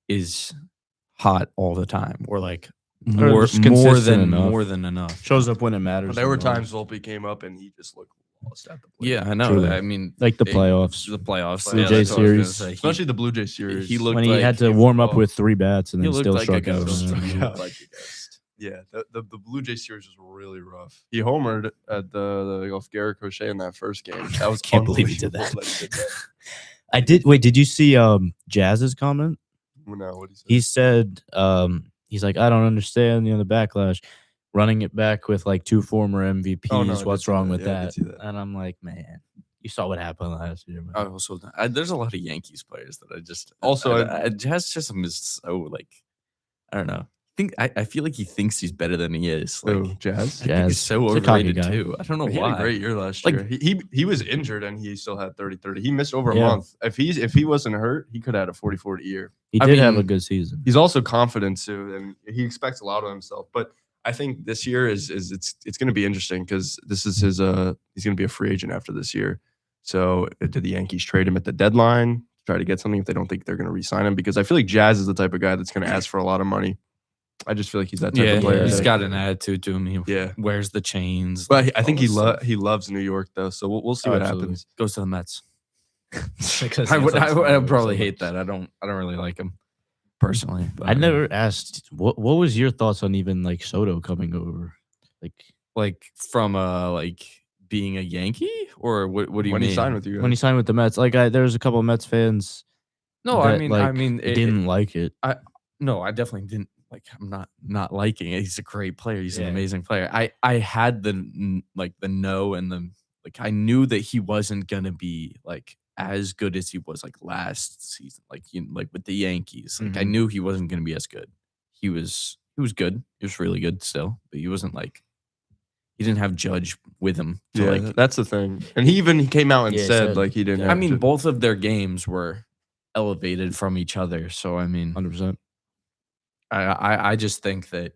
is hot all the time, or like more than enough. Shows up when it matters. But there were times Volpe came up and he just looked lost at the plate. Yeah, I know. Truly. I mean, like the playoffs. Blue Jay series, especially the Blue Jay series. He looked when he had to warm up with 3 bats and then still struck out. Yeah, the Blue Jay series was really rough. He homered at the Garrett Crochet in that first game. That was can't believe he did that. I did. Wait, did you see Jazz's comment? No, what he said? He said he's like, I don't understand the backlash. Running it back with like 2 former MVPs. Oh, no, what's wrong with that? that? And I'm like, man, you saw what happened last year. Man. Also, there's a lot of Yankees players that I just Jazz Chisholm is so like, I don't know. I feel like he thinks he's better than he is. Like Jazz. I think he's so overrated too. I don't know He why. had a great year last year. He was injured and he still had 30-30. He missed over a month. If he wasn't hurt, he could have had a 40-40 year. He did have a good season. He's also confident too, and he expects a lot of himself. But I think this year it's going to be interesting because this is his he's going to be a free agent after this year. So did the Yankees trade him at the deadline to try to get something if they don't think they're going to re-sign him? Because I feel like Jazz is the type of guy that's going to ask for a lot of money. I just feel like he's that type of player. He's got an attitude to him. He wears the chains. But I think he loves New York though, so we'll see what happens. Goes to the Mets. I would probably hate that. I don't really like him personally. I never asked what was your thoughts on even like Soto coming over, like from being a Yankee, or what do you mean? When he signed with you guys? When he signed with the Mets, there was a couple of Mets fans. No, that, I mean, didn't like it. I definitely didn't. Like, I'm not liking it. He's a great player. He's an amazing player. I had the no and the I knew that he wasn't gonna be like as good as he was like last season. Like with the Yankees. Like I knew he wasn't gonna be as good. He was good. He was really good still, but he wasn't like he didn't have Judge with him. That's the thing. And he came out and said like he didn't. I mean, both of their games were elevated from each other. So I mean, 100%. I just think that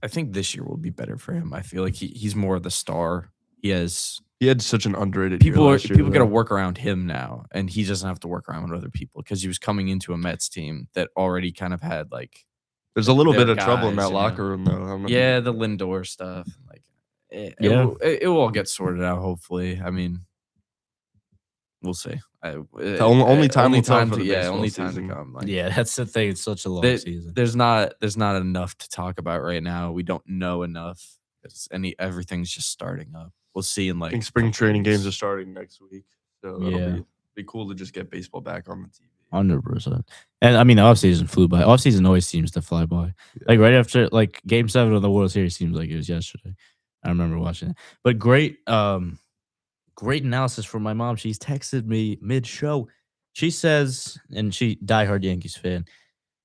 I think this year will be better for him. I feel like he's more of the star. He had such an underrated people year people got to work around him now, and he doesn't have to work around other people because he was coming into a Mets team that already kind of had like there's a little bit of trouble in that locker room though. The Lindor stuff. Like it will all get sorted out hopefully. I mean, we'll see. Only time to come. That's the thing. It's such a long season. There's not enough to talk about right now. We don't know enough because everything's just starting up. We'll see in I think spring training games are starting next week, so it'll be cool to just get baseball back on the TV. 100%. And I mean, the offseason flew by. Offseason always seems to fly by. Like right after Game 7 of the World Series seems like it was yesterday. I remember watching it. But great analysis from my mom. She's texted me mid-show. She says, and she diehard Yankees fan.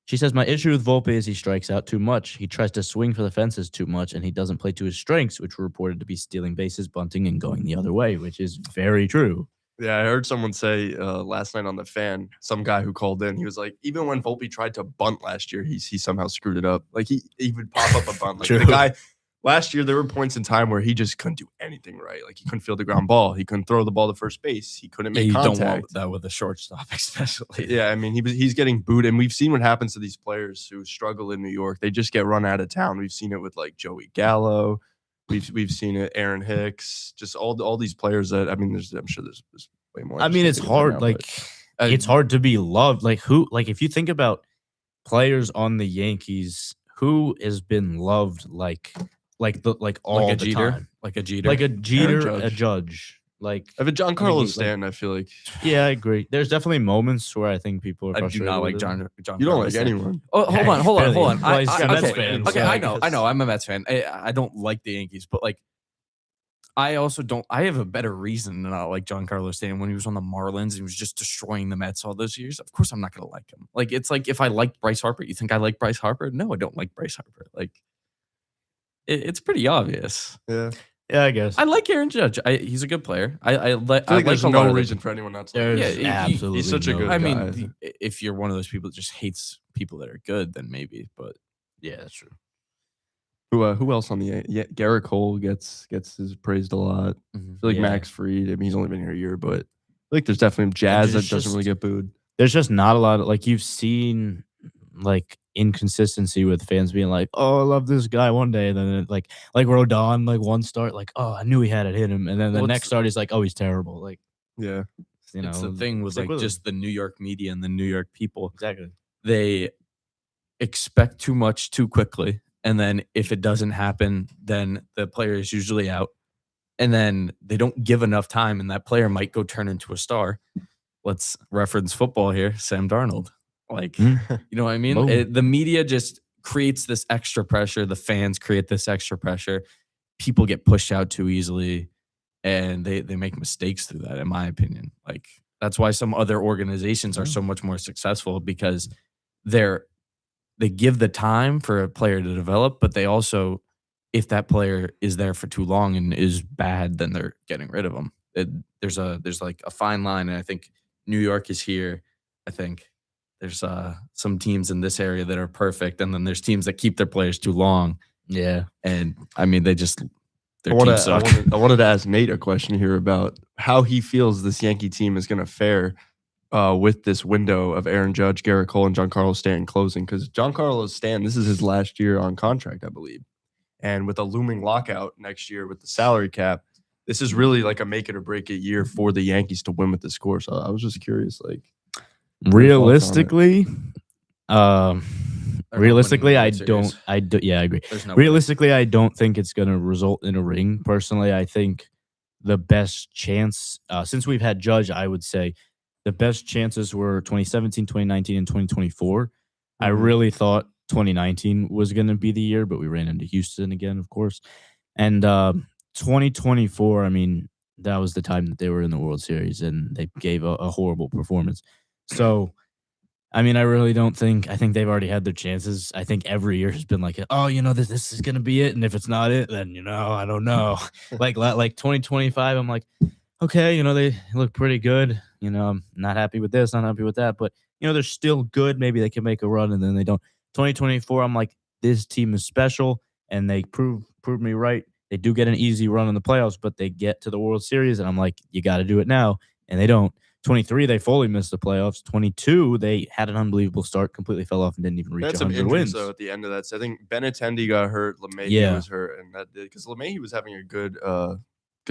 She says, my issue with Volpe is he strikes out too much. He tries to swing for the fences too much, and he doesn't play to his strengths, which were reported to be stealing bases, bunting, and going the other way, which is very true. Yeah, I heard someone say last night on the fan, some guy who called in, he was like, even when Volpe tried to bunt last year, he somehow screwed it up. Like he would pop up a bunt. Like True. the guy last year, there were points in time where he just couldn't do anything right. Like he couldn't field the ground ball, he couldn't throw the ball to first base, he couldn't make you contact. don't want that with a shortstop, especially. Yeah, I mean he's getting booed, and we've seen what happens to these players who struggle in New York. They just get run out of town. We've seen it with like Joey Gallo. We've seen it, Aaron Hicks, just all these players that I'm sure there's way more. I mean, it's hard. Now, like, it's hard to be loved. Like, if you think about players on the Yankees, who has been loved all like the a Jeter, time? like a Jeter, Like a Jeter, Judge. a Judge. Like, I have a John Carlos he's like- stand. I feel like yeah, I agree. There's definitely moments where I think people are I do frustrated not with like it. John. you don't Carlos like Stanton. anyone. Oh, hold Yeah, on, hold on, barely. hold on. Well, he's a Mets okay, fan, okay, so I I know. guess. I'm a Mets fan. I don't like the Yankees, but like, I also don't. I have a better reason to not like John Carlos Stanton. When he was on the Marlins, he was just destroying the Mets all those years. Of course, I'm not gonna like him. Like, it's like if I liked Bryce Harper, you think I like Bryce Harper? No, I don't like Bryce Harper. Like, it's pretty obvious. Yeah, Yeah, I guess. I like Aaron Judge. He's a good player. I like. I feel like there's a lot no of the- reason for anyone not to. There's Like him. absolutely he's such a no- good I guy. mean, if you're one of those people that just hates people that are good, then maybe. But Yeah, that's true. Who else on the yeah? Garrett Cole gets his praised a lot. I feel like Yeah. Max Fried. I mean, he's only been here a year, but I feel like there's definitely Jazz that there's doesn't really just- get booed. There's just not a lot of, like, you've seen like inconsistency with fans being like, oh, I love this guy one day, and then like Rodon, like one start, like, oh, I knew he had it hit him, and then the Well, next start he's like, oh, he's terrible. Like, Yeah, you know, it's the thing with stick like with him. just the New York media and the New York people. Exactly. They expect too much too quickly, and then if it doesn't happen, then the player is usually out, and then they don't give enough time, and that player might go turn into a star. Let's reference football here, Sam Darnold. Like, you know what I mean? Boom. The media just creates this extra pressure. The fans create this extra pressure. People get pushed out too easily, and they make mistakes through that, in my opinion. Like, that's why some other organizations are so much more successful, because they give the time for a player to develop, but they also, if that player is there for too long and is bad, then they're getting rid of them. There's like a fine line, and I think New York is here. I think there's some teams in this area that are perfect, and then there's teams that keep their players too long. Yeah. And I mean, their I teams suck. wanted to ask Nate a question here about how he feels this Yankee team is going to fare with this window of Aaron Judge, Garrett Cole, and Giancarlo Stanton closing. Because Giancarlo Stanton, this is his last year on contract, I believe. And with a looming lockout next year with the salary cap, this is really like a make it or break it year for the Yankees to win with this score. So I was just curious, like, Realistically, not winning realistically, the I World Series. don't. Yeah, I agree. There's no way. Realistically, I don't think it's going to result in a ring. Personally, I think the best chance, since we've had Judge, I would say the best chances were 2017, 2019, and 2024. I really thought 2019 was going to be the year, but we ran into Houston again, of course. And 2024, I mean, that was the time that they were in the World Series, and they gave a horrible performance. So, I mean, I really don't think. I think they've already had their chances. I think every year has been like, oh, you know, this is gonna be it, and if it's not it, then I don't know. like 2025, I'm like, okay, they look pretty good. I'm not happy with this, not happy with that, but they're still good. Maybe they can make a run, and then they don't. 2024, I'm like, this team is special, and they proved me right. They do get an easy run in the playoffs, but they get to the World Series, and I'm like, you got to do it now, and they don't. 23, they fully missed the playoffs. 22, they had an unbelievable start, completely fell off, and didn't even they reach had some 100 injuries wins. though at the end of that. So I think Benintendi got hurt, LeMahieu Yeah. was hurt, and that because LeMahieu was having a good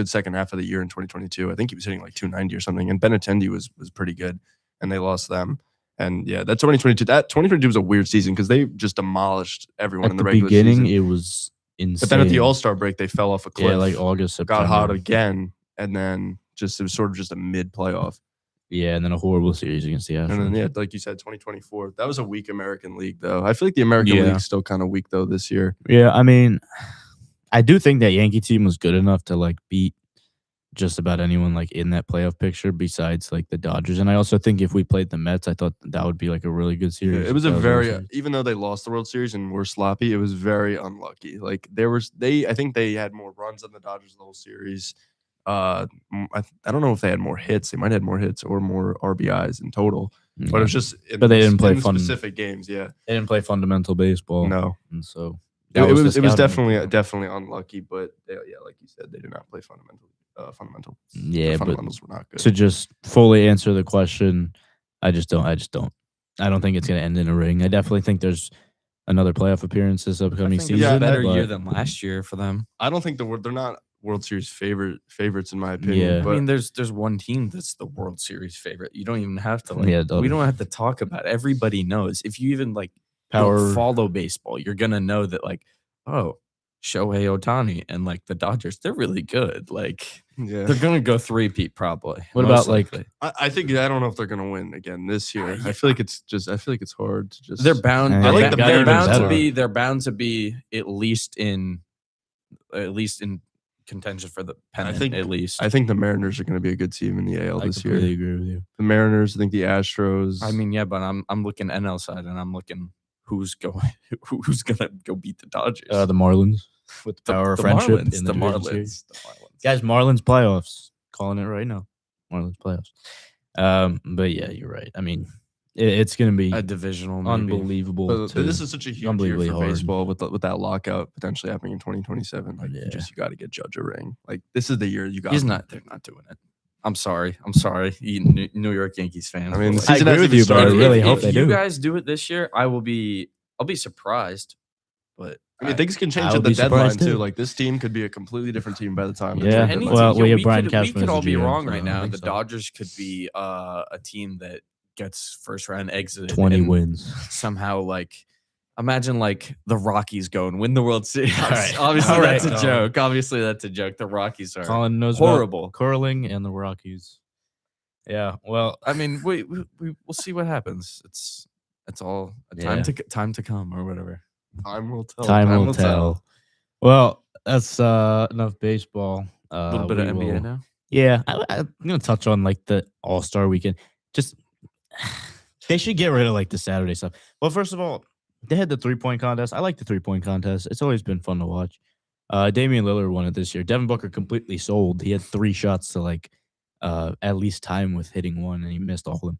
second half of the year in 2022. I think he was hitting like 290 or something, and Benintendi was pretty good, and they lost them. And yeah, that 2022 was a weird season because they just demolished everyone At in the the regular beginning, season. it was insane. But then at the All-Star break, they fell off a cliff. yeah, like August, September. got hot again, and then it was sort of just a mid playoff. Yeah, and then a horrible series against the Astros. And then yeah, like you said, 2024. That was a weak American League though. I feel like the American Yeah. League's still kind of weak though this year. Yeah, I mean, I do think that Yankee team was good enough to like beat just about anyone like in that playoff picture besides like the Dodgers. And I also think if we played the Mets, I thought that would be like a really good Yeah, series. it was if a that very series. even though they lost the World Series and were sloppy, it was very unlucky. Like I think they had more runs than the Dodgers the whole series. I don't know if they had more hits. They might have had more hits or more RBIs in total. But it was just But they didn't play in fun. specific games. Yeah, They didn't play fundamental baseball. no, And so it that was the it was scouting. definitely unlucky. But yeah, like you said, they did not play fundamental. Yeah, Their but fundamentals were not good. to just fully answer the question, I don't think it's going to end in a ring. I definitely think there's another playoff appearance this I upcoming think season. it's a better but year than last year for them. I don't think they're not World Series favorites in my opinion. Yeah. But I mean, there's one team that's the World Series favorite. You don't even have to like. Yeah, we don't have to talk about it. Everybody knows. If you even like Power- don't follow baseball, you're gonna know that like, oh, Shohei Ohtani and like the Dodgers, they're really good. Like yeah, they're gonna go 3-peat probably. What most about, like, likely. I think I don't know if they're gonna win again this year. I feel like it's hard to just. They're bound. I They're, like ba- the they're Mariners bound to better. be. They're bound to be at least in contention for the pennant. think- at least. I think the Mariners are going to be a good team in the AL I this completely year. agree with you. The Mariners, I think the Astros. I mean, yeah, but I'm looking NL side, and I'm looking who's gonna go beat the Dodgers. The Marlins with the power of friendship Marlins, in the the division Marlins, series. the Marlins. Guys, Marlins playoffs. Calling it right now. Marlins playoffs. But yeah, you're right. I mean, it's going to be A divisional, maybe. unbelievable. But to- this is such a huge year unbelievably for hard. baseball with that lockout potentially happening in 2027. Like Yeah. you got to get Judge a ring. Like this is the year you got. They're not doing it. I'm sorry, you New York Yankees fans. I mean, but, the I season agree hasn't with even you, but I started. really if, hope if they you do. guys do it this year, I'll be surprised. But I mean, things can change I at would the be deadline surprised too. too. Like this team could be a completely different team by the time. the Yeah. trade any deadline. Well, team- we have we Brian could, Cashman we could as all a be GM, wrong so I right don't now. think The so. Dodgers could be a team that gets first round exited. 20 and wins. somehow. Like, imagine like the Rockies go and win the World Series. All right. Obviously, All that's right. a joke. Obviously, that's a joke. The Rockies are Colin knows horrible. about curling and the Rockies. Yeah, well, I mean, we'll see what happens. It's all a time Yeah. time to come or whatever. Time will tell. time will tell. Well, that's enough baseball. A little bit of we NBA will- now. Yeah, I'm gonna touch on like the All-Star weekend. Just they should get rid of like the Saturday stuff. Well, first of all, they had the 3-point contest. I like the 3-point contest. It's always been fun to watch. Damian Lillard won it this year. Devin Booker completely sold. He had 3 shots to like at least time with hitting one, and he missed all of them.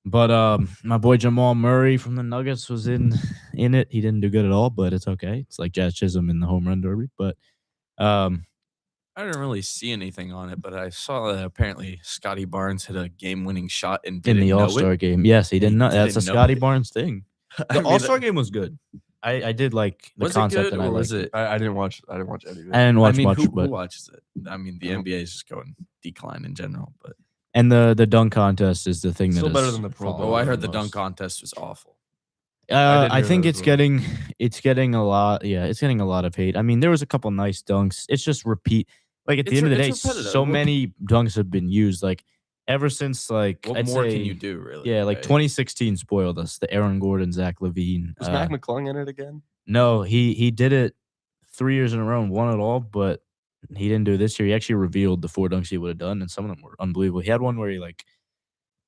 But my boy Jamal Murray from the Nuggets was in it. He didn't do good at all, but it's okay. It's like Jazz Chisholm in the home run derby. But I didn't really see anything on it, but I saw that apparently Scotty Barnes hit a game-winning shot and in didn't the know All-Star it. game, yes, he didn't know. That's a didn't know Scotty it. Barnes thing. I The mean, All-Star game was good. I did like the was it concept, good and I or was liked it? I didn't watch any of it. I didn't watch I mean, much, who but watches it? I mean, the I don't- NBA is just going decline in general. But and the dunk contest is the thing Still that better is than the Pro followed Bowl. I the heard the most. dunk contest was awful. did I hear think that it's as well. getting a lot. Yeah, it's getting a lot of hate. I mean, there was a couple nice dunks. It's just repeat. Like at the It's end of the re- day, it's repetitive. so What- many dunks have been used. Like ever since like What I'd more say, can you do, really? Yeah, like right? 2016 spoiled us. The Aaron Gordon, Zach LaVine. Was Mac McClung in it again? No, he did it 3 years in a row and won it all, but he didn't do it this year. He actually revealed the 4 dunks he would have done, and some of them were unbelievable. He had one where he like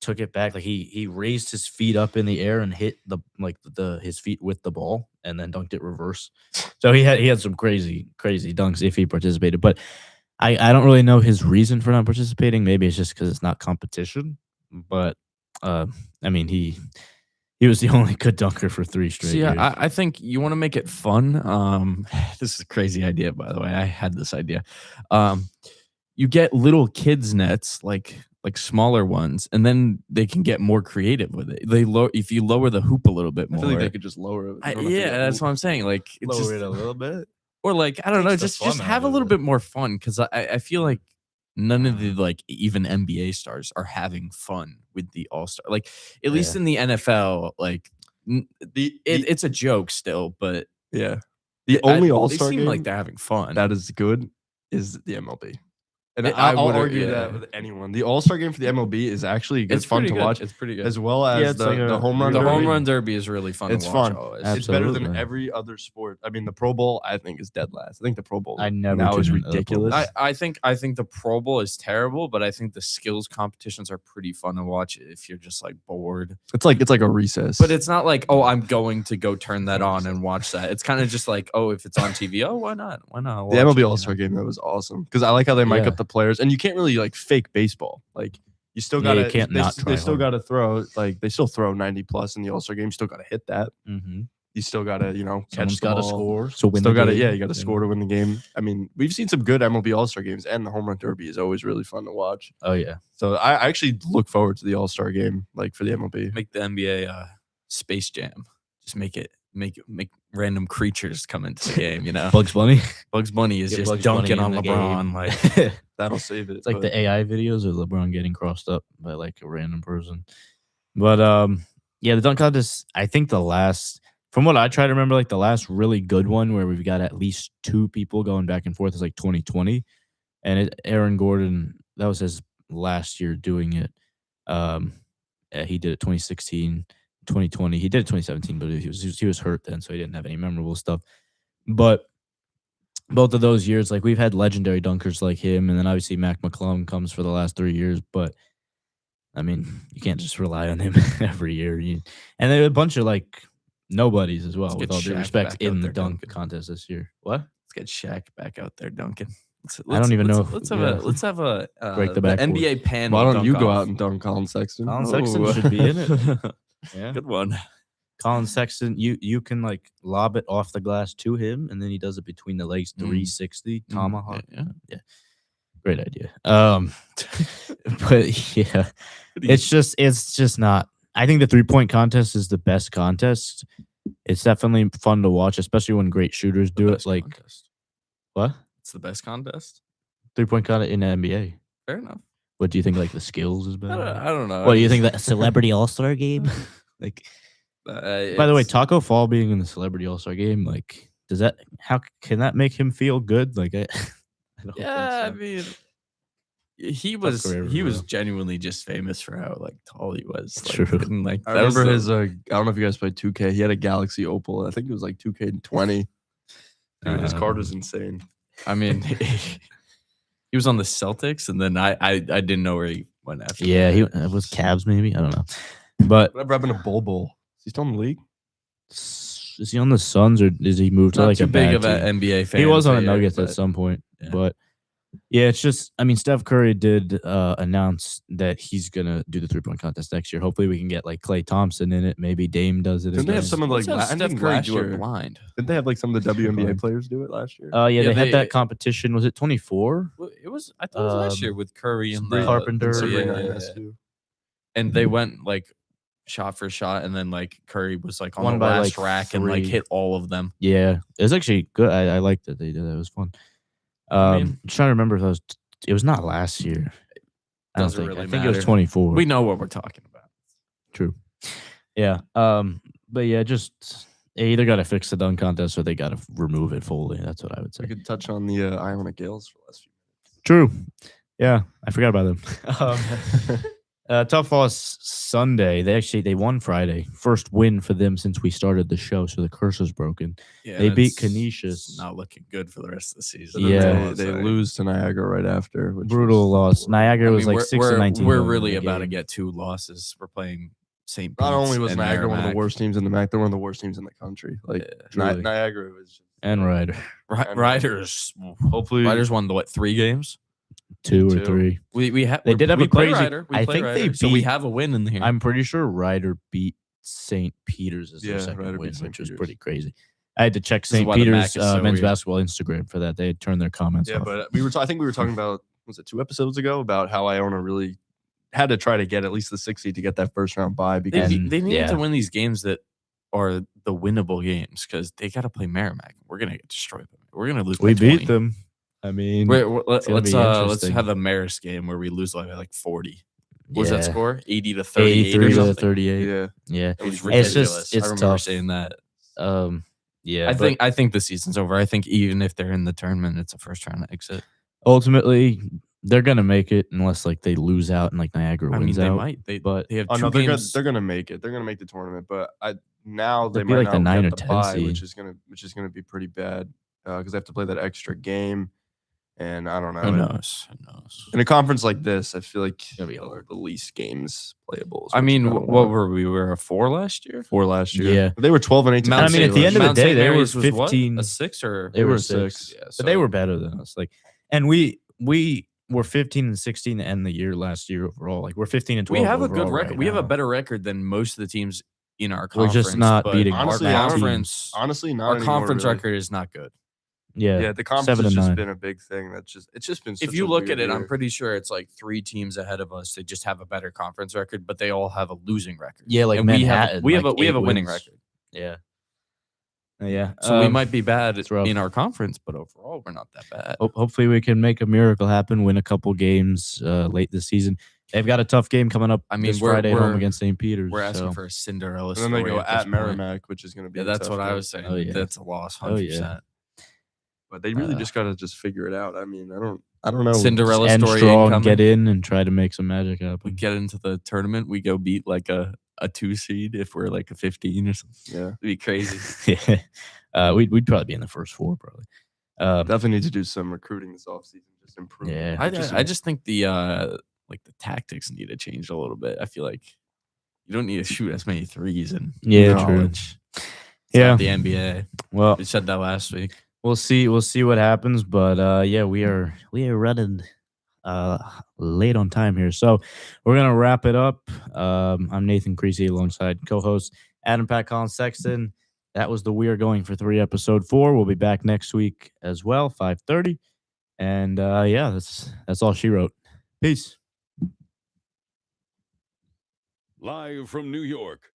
took it back, like he raised his feet up in the air and hit his feet with the ball, and then dunked it reverse. So he had some crazy dunks if he participated. But I don't really know his reason for not participating. Maybe it's just because it's not competition. But I mean he was the only good dunker for 3 straight See, years. I think you want to make it fun. This is a crazy idea, by the way. I had this idea. You get little kids nets, like smaller ones, and then they can get more creative with it. If you lower the hoop a little bit I more. feel like they could just lower it. They don't have to Yeah, go that's hoop. what I'm saying. Like, it's Lower just, it a little bit. or like I don't know, Takes the just fun out have a of little it. bit more fun because I feel like none of the like even NBA stars are having fun with the All-Star. Like at least Yeah. in the NFL, like it's a joke still, but Yeah. The only they All-Star seem game like they're having fun. that is good is the MLB. And I I'll would've- argue yeah. that with anyone. The All-Star game for the MLB is actually good, It's fun pretty to good. watch, It's pretty good. as well as it's the, like the home run The derby. home run derby is really fun It's to watch fun. always. It's better than Absolutely. every other sport. I mean, the Pro Bowl, I think, is dead last. I think the Pro Bowl I never now is tuned into the Pro Bowl. ridiculous. I think the Pro Bowl is terrible, but I think the skills competitions are pretty fun to watch if you're just like bored. It's like a recess. But it's not like, oh, I'm going to go turn that on and watch that. It's kind of just like, oh, if it's on TV, oh, why not? Why not? the watch it, MLB you All-Star know? game, that was awesome because I like how they mic Yeah. up the players, and you can't really like fake baseball. Like you still Yeah, gotta, you can't they, not they try still hard. gotta throw. Like they still throw 90 plus in the All-Star game. You still gotta hit that. Mm-hmm. You still gotta, catch Someone's the got to ball. score. So win Still the gotta, game. yeah, you gotta score to win the game. I mean, we've seen some good MLB All-Star games, and the home run derby is always really fun to watch. Oh yeah. So I actually look forward to the All-Star game, like for the MLB. Make the NBA Space Jam. Just make random creatures come into the game, you know? Bugs Bunny. Bugs Bunny is Get just Bugs Bunny dunking in on the LeBron. game. Like, That'll save it. It's like but- the AI videos of LeBron getting crossed up by like a random person. But yeah, the dunk contest, I think the last, from what I try to remember, like the last really good one where we've got at least two people going back and forth is like 2020. And Aaron Gordon, that was his last year doing it. He did it 2016, 2020. He did it 2017, but he was hurt then, so he didn't have any memorable stuff. But both of those years, like we've had legendary dunkers like him, and then obviously Mac McClung comes for the last 3 years. But I mean, you can't just rely on him every year. And there are a bunch of like nobodies as well, Let's with get all due Shaq respect, back in out the there dunk dunking. contest this year. What? let's get Shaq back out there dunking. I don't even know if- Let's yeah. have a Break the the backboard. NBA panel. Why don't dunk you go off. out and dunk Colin Sexton? Colin Sexton Ooh. should be in it. Yeah. Good one. Colin Sexton, you can like lob it off the glass to him, and then he does it between the legs, 360 tomahawk. Yeah. Great idea. But yeah, it's just not. I think the 3-point contest is the best contest. It's definitely fun to watch, especially when great shooters do it. Like what? It's the best contest. 3-point contest in the NBA. Fair enough. What do you think? Like the skills is I better. don't know. What do you think? That celebrity all-star game? Like, by the way, Taco Fall being in the celebrity all-star game, like, does that? How can that make him feel good? Like, I don't yeah, I think mean, he was career he was overall. genuinely just famous for how like tall he was. It's Like, true. and, like I that was remember the- his. I don't know if you guys played 2K. He had a Galaxy Opal. I think it was like 2K20. Dude, his card was insane. I mean, he was on the Celtics, and then I didn't know where he went after. Yeah, he that. was Cavs maybe. I don't know, but Whatever happened to Bol Bol? Is he still in the league? is he on the Suns or does he move to Not like too a big bad of an team? NBA fan. He was on so the yeah, Nuggets at but- some point, yeah. but yeah, it's just. I mean, Steph Curry did announce that he's gonna do the 3-point contest next year. Hopefully, we can get like Klay Thompson in it. Maybe Dame does it. Didn't they have again. some of Let's like have I Steph think Curry last do it year? blind. Didn't they have like some of the WNBA blind. players do it last year? Yeah, Yeah, they had they- that competition. Was it 24? Well, it was. I thought it was last year with Curry and Sabrina- Carpenter. and Sabrina Yeah, yeah, Ionescu. and they went like shot for shot, and then like Curry was like on Won the by, last like, rack and like 3. hit all of them. Yeah, it was actually good. I liked that they did that. It was fun. I mean- I'm trying to remember if that was. It was not last year. I don't Doesn't think. really I think it was matter. 24. We know what we're talking about. True. Yeah. But yeah, just they either got to fix the dunk contest or they got to remove it fully. That's what I would say. I could touch on the Iona Gales for the last few True. Yeah, I forgot about them. Tough loss Sunday. They won Friday. First win for them since we started the show, so the curse was broken. Yeah, They beat it's Canisius. Not looking good for the rest of the season. Yeah. They lose to Niagara right after. Which Brutal loss. Niagara was like 6-19. We're going really into the about to game. get 2 losses. We're playing St. Not only Pete's was and Niagara one of the Merrimack. worst teams in the MAC, they're one of the worst teams in the country. Like truly. Niagara was just And Ryder Riders. hopefully Riders won the 3 games. 2 or Two. 3. We have. They did have we a play crazy- Rider. We I play think they Rider, so we beat- have a win in here. I'm pretty sure Ryder beat St. Peter's as their Yeah, second Ryder win, beat St. which was Peters. pretty crazy. I had to check is St. why the MAC Peter's is so men's weird. basketball Instagram for that. They had turned their comments yeah. off. But I think we were talking about was it 2 episodes ago about how Iona really had to try to get at least the 6 seed to get that first round bye they, because And- they need yeah. to win these games that are the winnable games because they got to play Merrimack. We're gonna get destroyed. We're gonna lose. we by beat 20. them. I mean, Let's gonna be let's interesting. have a Marist game where we lose like 40. What was that yeah, score? 80 to 38 83 or to something. 38. yeah. Yeah. It was It's ridiculous. just- it's I remember tough. saying that. Yeah. I but think the season's over. I think even if they're in the tournament, it's a first round exit. ultimately, They're gonna make it unless like they lose out and like Niagara I mean, wins they out. might. They but have Oh two no, games. they're gonna make it. They're gonna make the tournament, but now they They'd be might like the not 9 get or the 10 bye, seed. which is gonna be pretty bad because they have to play that extra game, and I don't know. Who knows? Who knows? In a conference like this, I feel like It'll be hard. the least games playable. is I what you mean, kinda what want. were we? We were a 4 last year. 4 last year? Yeah. They were 12 and 8. I mean, at the end of the Mount day, St. they were Mary's was what? 15. A 6 or They were 6. six, Yeah, but they so- were better than us. Like, and we were 15 and 16 to end the year last year overall. Like, we're 15 and 12. We have a good overall record. right We have a now. better record than most of the teams in our We're conference. just not but beating Honestly, our I don't- conference. Honestly, not Our anymore, conference really. record is not good. Yeah, The conference 7 has and just 9. been a big thing. It's just been. If Such you a look weird at it, I'm year. pretty sure it's like 3 teams ahead of us. They just have a better conference record, but they all have a losing record. Yeah, like And we have Manhattan, we have like a we have 8 a winning wins. record. Yeah. Yeah. So we might be bad it's rough. in our conference, but overall we're not that bad. Hopefully we can make a miracle happen, win a couple games late this season. They've got a tough game coming up I mean, this we're- Friday at home we're- against St. Peter's. We're asking so. for a Cinderella And then story. they go at this at point. Merrimack, which is going to be. Yeah, a that's tough what I game. was saying. Oh, yeah. That's a loss, Oh, 100%. yeah. But they really just got to just figure it out. I mean, I don't know. Cinderella End story strong, incoming. get in, and try to make some magic We happen. get into the tournament, we go beat like a 2 seed if we're like a 15 or something. Yeah, It'd be crazy. Yeah. We'd probably be in the first 4, probably. definitely need to do some recruiting this offseason. Just improve. Yeah. I just think the like the tactics need to change a little bit. I feel like you don't need to shoot as many threes in Yeah, true. college. It's Yeah. not the NBA. Well, We said that last week. we'll see what happens, but yeah, we are running late on time here, so we're gonna wrap it up. I'm Nathan Creasy alongside co-host Adam, Pat, Colin, Sexton. That was the We Are Going for 3 episode 4. We'll be back next week as well, 5:30, and yeah, that's all she wrote. Peace. Live from New York,